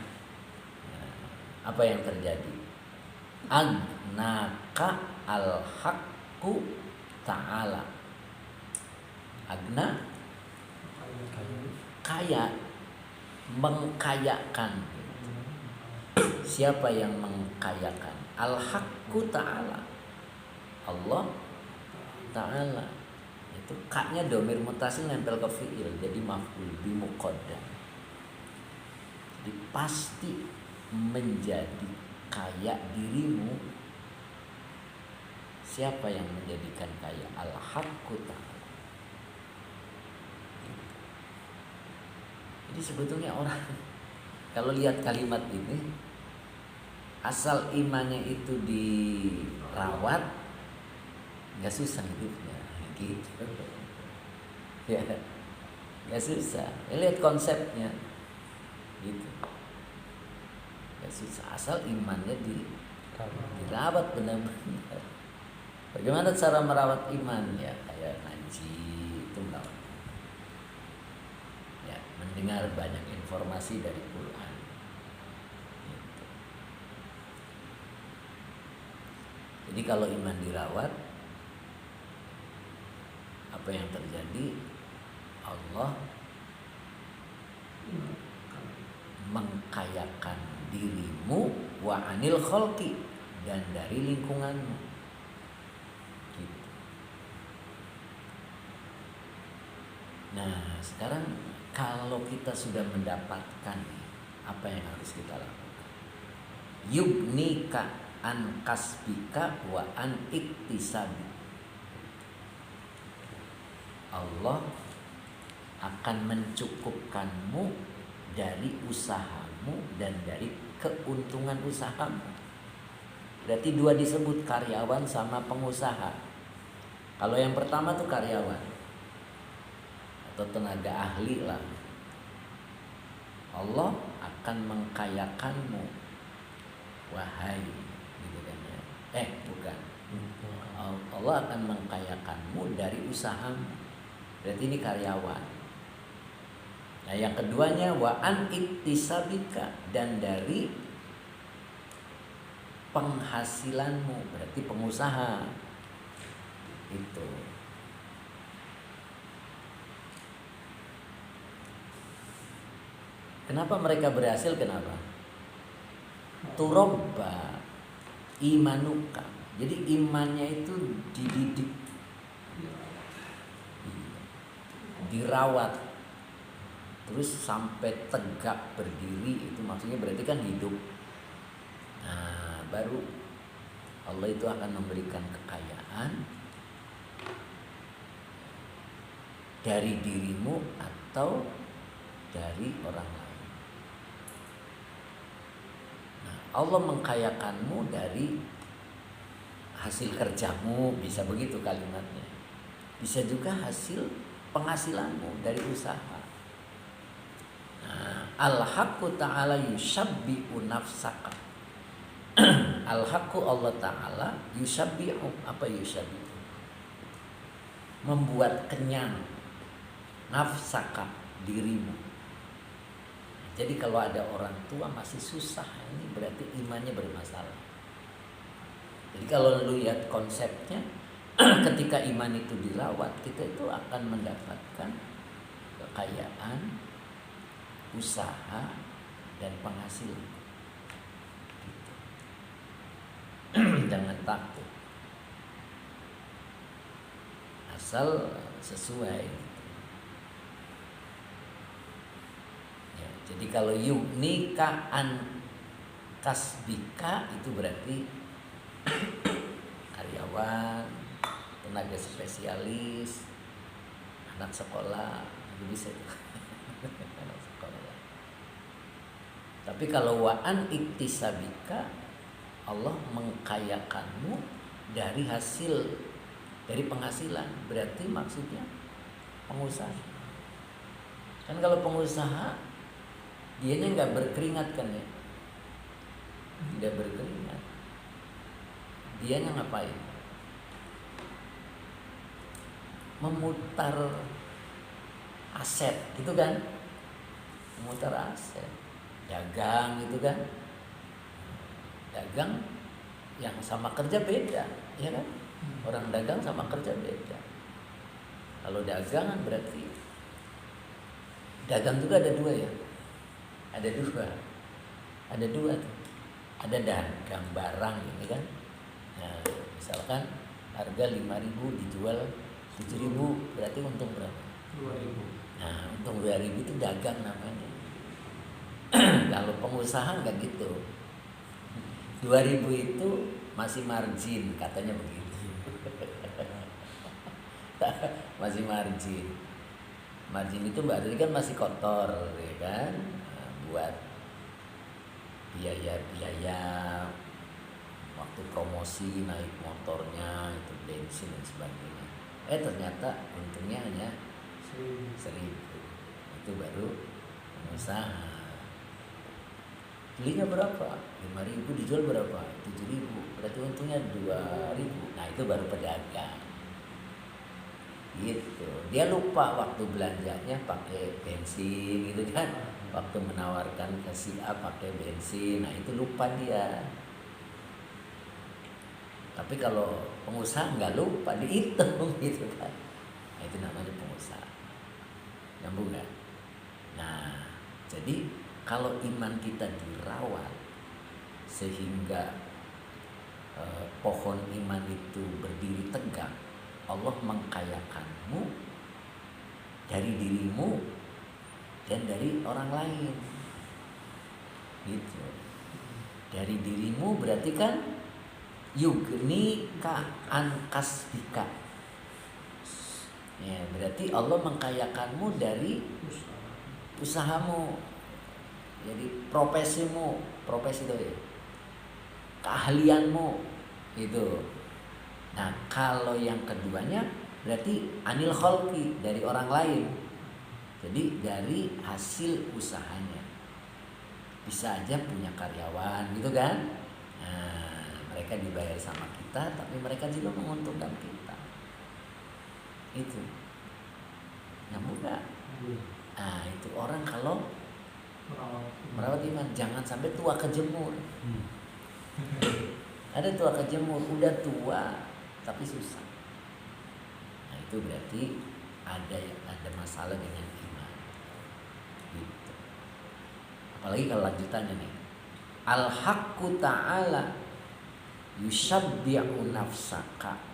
Apa yang terjadi? Agnaka al-haqqu ta'ala. Agna kaya, mengkayakan. Siapa yang mengkayakan? Al-haqqu ta'ala, Allah ta'ala. Itu kaknya domir mutasil nempel ke fi'il, jadi maf'ul bi muqaddam. Jadi pasti menjadi kaya dirimu. Siapa yang menjadikan kaya? Al-haqqu ta'ala. Jadi sebetulnya orang kalau lihat kalimat ini, asal imannya itu dirawat, nggak susah hidupnya, gitu. Ya, nggak susah. Lihat konsepnya, gitu. Nggak susah, asal imannya dirawat benar-benar. Bagaimana cara merawat iman? Ya kayak ngaji itu merawat. Ya, mendengar banyak informasi dari Quran. Gitu. Jadi kalau iman dirawat, apa yang terjadi? Allah mengkayakan dirimu wa anil khalqi, dan dari lingkunganmu. Gitu. Nah, sekarang kalau kita sudah mendapatkan, apa yang harus kita lakukan? Yugnika an kasbika wa an iktisabi. Allah akan mencukupkanmu dari usahamu dan dari keuntungan usahamu. Berarti dua disebut, karyawan sama pengusaha. Kalau yang pertama tuh karyawan atau tenaga ahli lah. Allah akan mengkayakanmu, wahai, gitu kan ya. Bukan. Allah akan mengkayakanmu dari usahamu. Berarti ini karyawan. Nah, yang keduanya wa an iktisabika, dan dari penghasilanmu, berarti pengusaha. Itu. Kenapa mereka berhasil? Kenapa? Turobba imanuka. Jadi imannya itu dididik, dirawat, terus sampai tegak berdiri. Itu maksudnya berarti kan hidup. Nah, baru Allah itu akan memberikan kekayaan dari dirimu atau dari orang lain. Nah, Allah mengkayakanmu dari hasil kerjamu, bisa begitu kalimatnya. Bisa juga hasil penghasilanmu dari usaha. Nah, al-haqqu ta'ala yushabbi'u nafsaka. Al-haqqu Allah Ta'ala yushabbi'u, apa yushabbi'u? Membuat kenyang nafsaka, dirimu. Jadi kalau ada orang tua masih susah, ini berarti imannya bermasalah. Jadi kalau lihat konsepnya, ketika iman itu dirawat, kita itu akan mendapatkan kekayaan, usaha, dan penghasilan. Gitu. Jangan takut, asal sesuai. Ya, jadi kalau yugnika an kasbika itu berarti karyawan, tenaga spesialis, anak sekolah, itu bisa itu. Anak sekolah. Tapi kalau wa'an iktisabika, Allah mengkayakanmu dari hasil, dari penghasilan. Berarti maksudnya pengusaha. Kan kalau pengusaha, dianya nggak berkeringat kan ya, tidak berkeringat. Dianya ngapain? Memutar aset, gitu kan? Memutar aset, dagang gitu kan? Dagang yang sama kerja beda, ya kan? Orang dagang sama kerja beda. Kalau dagangan berarti dagang juga ada dua ya, ada dua tuh. Ada dagang barang ini kan. Nah, misalkan harga 5.000 dijual 7.000, berarti untung berapa? 2.000. Nah, untung 2.000 itu dagang namanya. Kalau pengusaha enggak gitu. 2.000 itu masih margin, katanya begitu. Masih margin. Margin itu berarti kan masih kotor, ya kan? Nah, buat biaya-biaya waktu promosi, naik motornya, itu bensin dan sebagainya. Ternyata untungnya hanya 1.000. Itu baru pengusaha. Belinya berapa? 5.000, dijual berapa? 7.000. Berarti untungnya 2.000. Nah, itu baru pedagang. Gitu. Dia lupa waktu belanjanya pakai bensin gitu kan. Waktu menawarkan ke si A pakai bensin. Nah, itu lupa dia. Tapi kalau pengusaha nggak lupa, dihitung gitu kan. Nah, itu namanya pengusaha. Nyambung nggak? Nah, jadi kalau iman kita dirawat sehingga pohon iman itu berdiri tegak, Allah mengkayakanmu dari dirimu dan dari orang lain. Gitu. Dari dirimu berarti kan yugnika an kasbika. Ya, berarti Allah mengkayakanmu dari usahamu. Jadi profesimu, profesi itu ya. Keahlianmu itu. Nah, kalau yang keduanya berarti anil kholqi, dari orang lain. Jadi dari hasil usahanya. Bisa aja punya karyawan gitu kan. Nah, Mereka dibayar sama kita, tapi mereka juga menguntungkan kita. Itu. Nyambung nggak? Nah itu orang kalau merawat iman, jangan sampai tua kejemur. Ada tua kejemur, udah tua tapi susah. Nah itu berarti ada masalah dengan iman. Gitu. Apalagi kalau lanjutannya nih, al-haqqu ta'ala yushabbi'u nafsaka.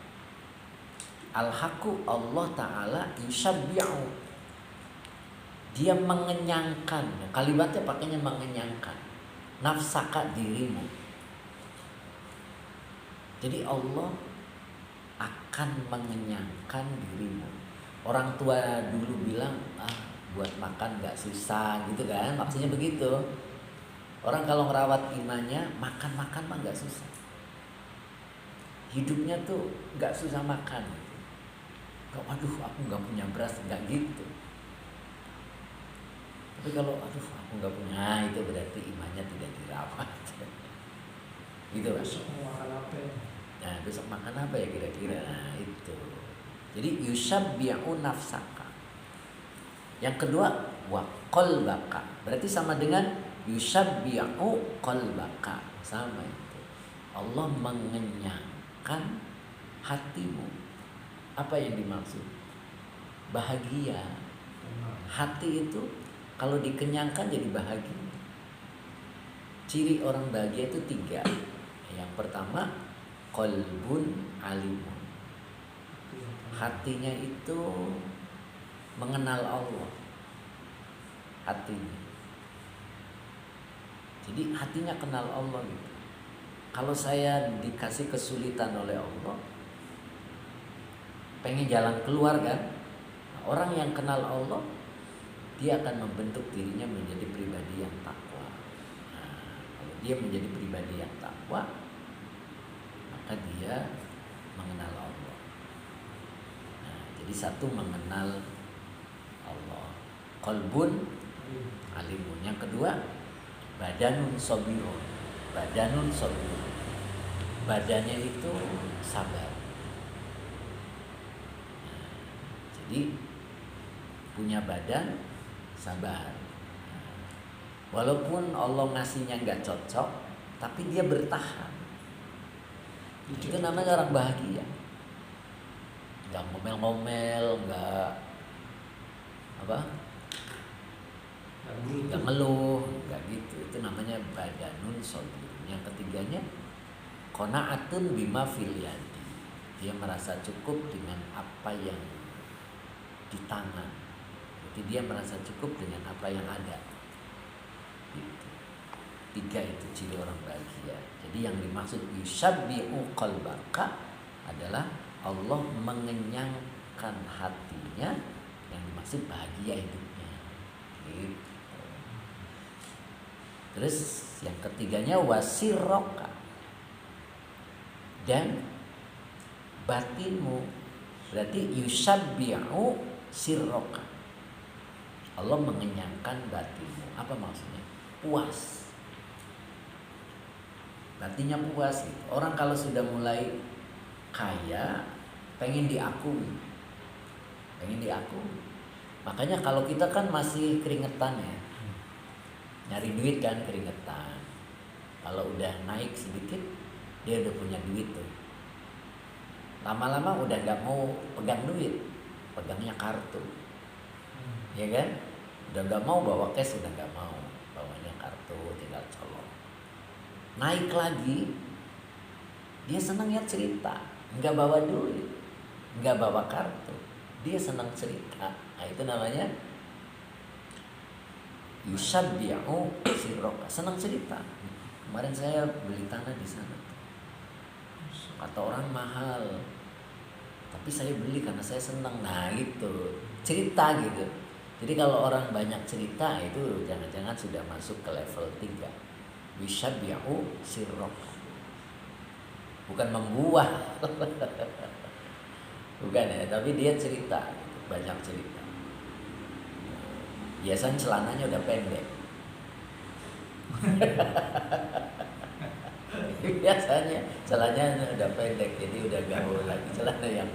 Al-haqqu, Allah Ta'ala, yushabbi'u, dia mengenyangkan. Kalimatnya pakainya mengenyangkan. Nafsaka, dirimu. Jadi Allah akan mengenyangkan dirimu. Orang tua dulu bilang, buat makan gak susah gitu kan, maksudnya begitu. Orang kalau ngerawat imannya, makan mah gak susah. Hidupnya tuh gak susah makan. Aduh aku gak punya beras, gak gitu. Tapi kalau aduh aku gak punya, itu berarti imannya tidak dirawat. Gitu Pak. Besok mau makan apa ya? Nah besok makan apa ya kira-kira. Nah itu. Jadi yushabbi'u nafsaka. Yang kedua, wa qalbaka. Berarti sama dengan yushabbi'u qalbaka. Sama itu. Allah mengenyangkan hatimu. Apa yang dimaksud? Bahagia. Hati itu kalau dikenyangkan jadi bahagia. Ciri orang bahagia itu 3. Yang pertama, qalbun alimun. Hatinya itu mengenal Allah. Hatinya. Jadi hatinya kenal Allah gitu. Kalau saya dikasih kesulitan oleh Allah, pengen jalan keluar kan? Orang yang kenal Allah, dia akan membentuk dirinya menjadi pribadi yang takwa. Nah, kalau dia menjadi pribadi yang takwa, maka dia mengenal Allah. Nah, jadi satu mengenal Allah, qalbun alimun. Yang kedua, badanun sabirun. Badanun sabirun. Badannya itu sabar. Nah, jadi punya badan sabar. Nah, walaupun Allah ngasihnya nggak cocok, tapi dia bertahan. Itu namanya orang bahagia. Nggak ngomel-ngomel, nggak nggak ngeluh, nggak gitu. Itu namanya badanun sabir. Yang ketiganya, qanaatun bima fil yadi. Dia merasa cukup dengan apa yang di tangan. Jadi dia merasa cukup dengan apa yang ada. Gitu. 3 itu ciri orang bahagia. Jadi yang dimaksud yushabbi'u qalbaka adalah Allah mengenyangkan hatinya, yang dimaksud bahagia hidupnya. Gitu. Terus yang ketiganya wasirroka, dan batinmu. Berarti yushabbi'u sirroka, Allah mengenyangkan batinmu. Apa maksudnya? Puas. Batinnya puas gitu. Orang kalau sudah mulai kaya, pengen diakui. Makanya kalau kita kan masih keringetan ya, nyari duit kan keringetan. Kalau udah naik sedikit, dia udah punya duit tuh. Lama-lama udah gak mau pegang duit, pegangnya kartu. Ya kan? Udah gak mau bawa cash, udah gak mau, bawanya kartu, tinggal colok. Naik lagi, dia senangnya cerita, nggak bawa duit, nggak bawa kartu, dia senang cerita. Nah itu namanya yushabbi'u sirroka, senang cerita. Kemarin saya beli tanah di sana, kata orang mahal, tapi saya beli karena saya senang. Nah gitu, cerita gitu. Jadi kalau orang banyak cerita itu jangan-jangan sudah masuk ke level 3. Yushabbi'u sirroka, bukan membuah. Bukan ya, tapi dia cerita, banyak cerita. Biasanya celananya udah pendek. Biasanya celananya udah pendek, jadi udah gaul lagi celana yang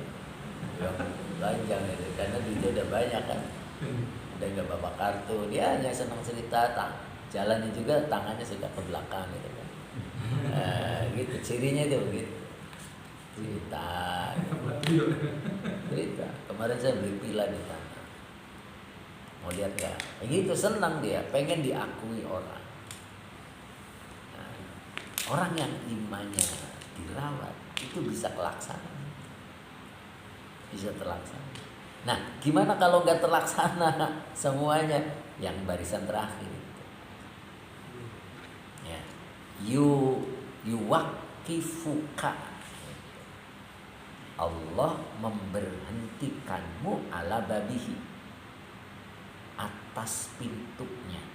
panjang itu, karena duitnya udah banyak kan, udah nggak bawa kartu, dia hanya senang cerita, jalannya juga tangannya sudah ke belakang gitu kan. Gitu cirinya itu begitu, cerita. Kemarin saya beli pila di sana, mau lihat nggak? Begitu senang dia, pengen diakui orang. Orang yang imannya dirawat itu bisa terlaksana. Nah, gimana kalau nggak terlaksana semuanya? Yang barisan terakhir itu. Ya. Yuwakifuka. Allah memberhentikanmu ala babihi, atas pintunya.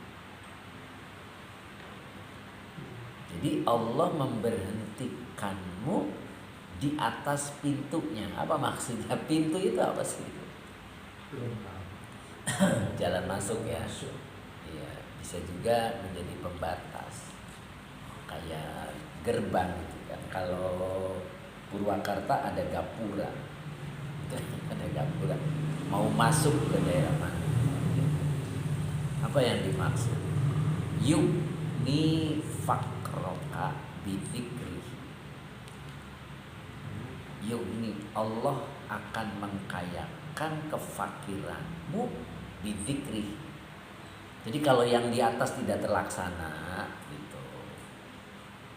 Jadi Allah memberhentikanmu di atas pintunya. Apa maksudnya? Pintu itu apa sih? Jalan masuk ya. Iya, bisa juga menjadi pembatas. Kayak gerbang gitu kan. Kalau Purwakarta ada gapura. Ada gapura. Mau masuk ke daerah mana? Apa yang dimaksud? Yugni fakroka bidzikri. Yugni, Allah akan mengkayakan kefakiranmu bidzikri. Jadi kalau yang di atas tidak terlaksana gitu,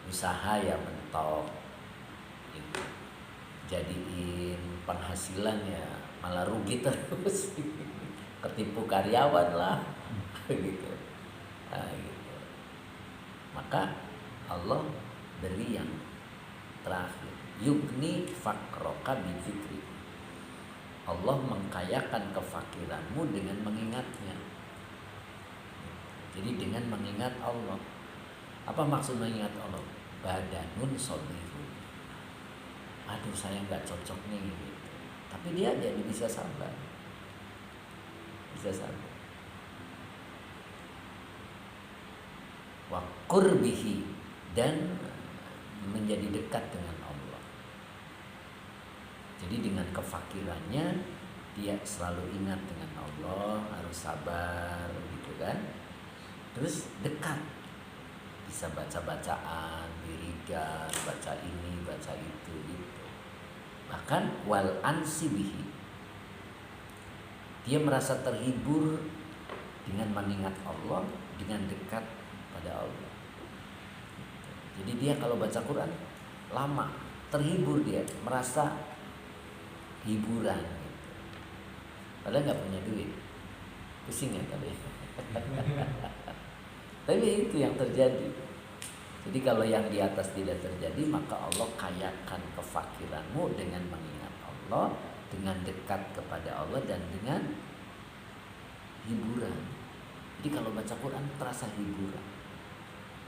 usaha ya mentok gitu. Jadiin penghasilan ya malah rugi terus. Ketipu karyawan lah gitu. Nah, gitu. Maka Allah beri yang terakhir, yugni fakroka bidzikri. Allah mengkayakan kefakiranmu dengan mengingatnya. Jadi dengan mengingat Allah. Apa maksud mengingat Allah? Badanun sobirun. Aduh saya nggak cocok nih gitu. Tapi dia jadi bisa sabar. Bisa sabar. Wa qurbihi, dan menjadi dekat dengan Allah. Jadi dengan kefakirannya dia selalu ingat dengan Allah, harus sabar gitu kan. Terus dekat, bisa baca-bacaan, wiridan, baca ini, baca itu gitu. Bahkan wal ansibihi, dia merasa terhibur dengan mengingat Allah, dengan dekat pada Allah. Jadi dia kalau baca Quran lama, terhibur dia, merasa hiburan gitu. Padahal nggak punya duit, pusing ya kali. Tapi itu yang terjadi. Jadi kalau yang di atas tidak terjadi, maka Allah kayakan kefakiranmu dengan mengingat Allah, dengan dekat kepada Allah, dan dengan hiburan. Jadi kalau baca Quran terasa hiburan.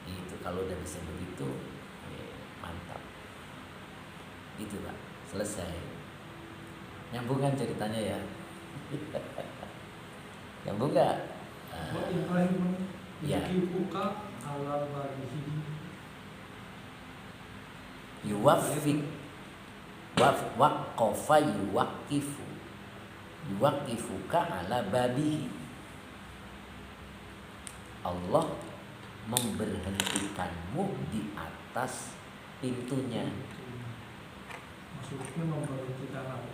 Itu kalau udah bisa begitu, mantap. Gitu Pak, selesai. Nyambung kan ceritanya ya? Nyambung nggak? Yang terakhir Ya. Yukifuka ala babihi. Yuwafik waqafa yuwakifu, yuwakifuka ala babihi. Allah memberhentikanmu di atas pintunya. Maksudnya memberhentikan apa?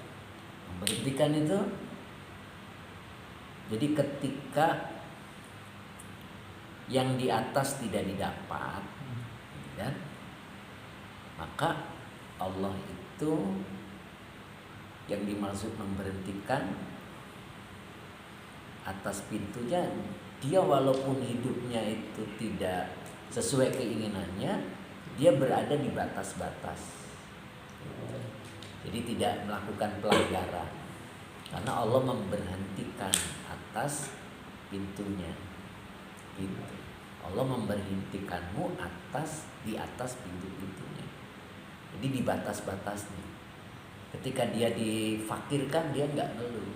Memberhentikan itu jadi ketika yang di atas tidak didapat, kan? Maka Allah itu yang dimaksud memberhentikan atas pintunya, dia walaupun hidupnya itu tidak sesuai keinginannya, dia berada di batas-batas. Jadi tidak melakukan pelanggaran, karena Allah memberhentikan atas pintunya. Gitu. Allah memberhentikanmu di atas pintu-pintunya. Jadi di batas-batasnya. Ketika dia difakirkan, dia nggak ngeluh.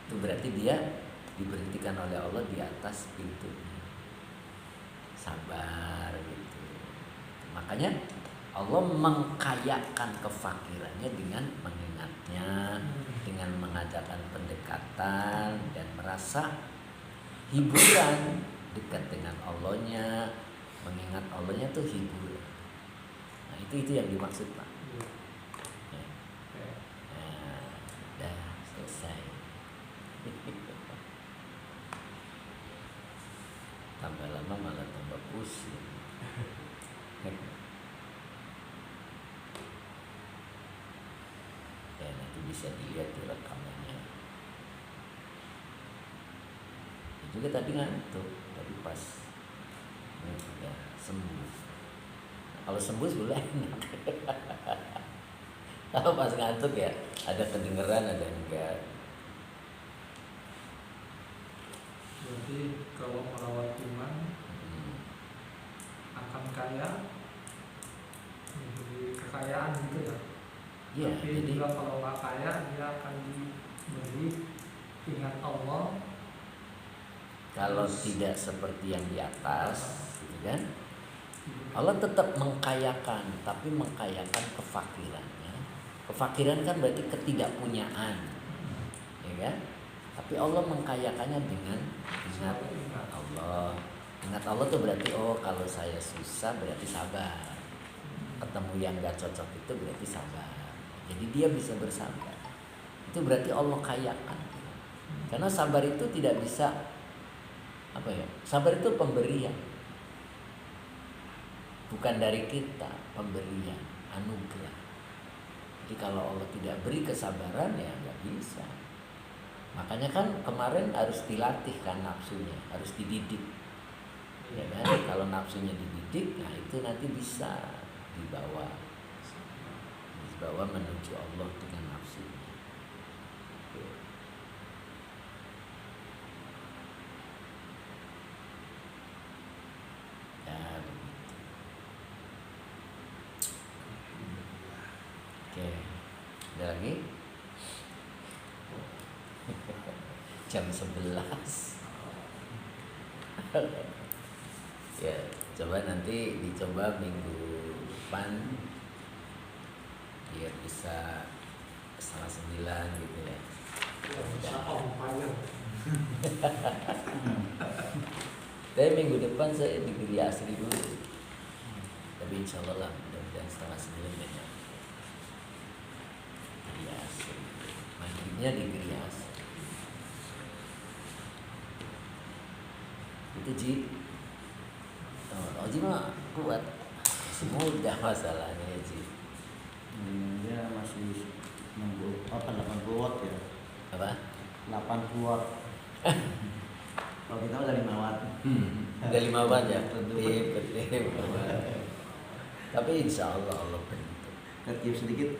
Itu berarti dia diberhentikan oleh Allah di atas pintunya. Sabar gitu. Makanya Allah mengkayakan kefakirannya dengan mengingatnya, dengan mengadakan pendekatan dan merasa hiburan dekat dengan Allahnya, mengingat Allahnya tuh hiburan. Nah itu yang dimaksud Pak. Ya. Nah, udah selesai. Tambah lama malah tambah pusing. Ya nanti bisa dilihat di rekamannya. Ya, juga tadi ngantuk, tapi pas ya sembuh. Nah, kalau sembuh sebelah enak. Kalau pas ngantuk ya ada kedengeran ada enggak. Berarti kalau merawat iman akan kaya, menjadi kekayaan gitu ya. Iya, Tapi jadi juga kalau nggak kaya dia akan diberi ingat Allah. kalau tidak seperti yang di atas, gitu kan? Allah tetap mengkayakan, tapi mengkayakan kefakirannya. Kefakiran kan berarti ketidakpunyaan, ya kan? Tapi Allah mengkayakannya dengan ingat Allah. Ingat Allah tuh berarti kalau saya susah berarti sabar. Ketemu yang gak cocok itu berarti sabar. Jadi dia bisa bersabar. Itu berarti Allah kayakan. Karena sabar itu tidak bisa sabar itu pemberian. Bukan dari kita, pemberian, anugerah. Jadi kalau Allah tidak beri kesabaran ya nggak bisa. Makanya kan kemarin harus dilatih kan nafsunya, harus dididik. Ya kan? Kalau nafsunya dididik, nah itu nanti bisa dibawa menuju Allah dengan nafsunya. Ya begitu. Oke, ada lagi? Jam 11. Ya, coba nanti dicoba minggu depan biar bisa 8:30 gitu ya. Bisa on fire. Tapi minggu depan saya di Giri Asri dulu. Tapi insya Allah lah, mudah-mudahan 8:30 banyak. Giri Asri. Maghribnya di Giri Asri. Itu Ji. Ji mah kuat. Masih mudah masalahnya Ji. Dia masih 80 watt ya. Apa? 80 watt. Kalau kita udah 5 watt. Udah 5 watt ya? Ketip. Tapi insya Allah Allah bentuk. Ketiup sedikit.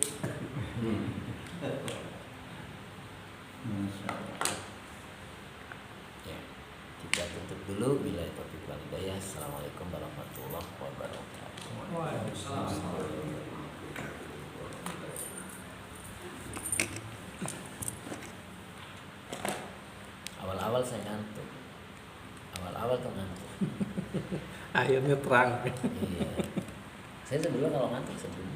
Masya Allah. Ya, kita tutup dulu. Bila taufiq wal hidayah. Assalamualaikum warahmatullahi wabarakatuh. Waalaikumsalam. Awal-awal saya ngantuk. Awal-awal tuh ngantuk. Akhirnya terang. Iya. Saya sebelumnya kalau ngantuk sebelum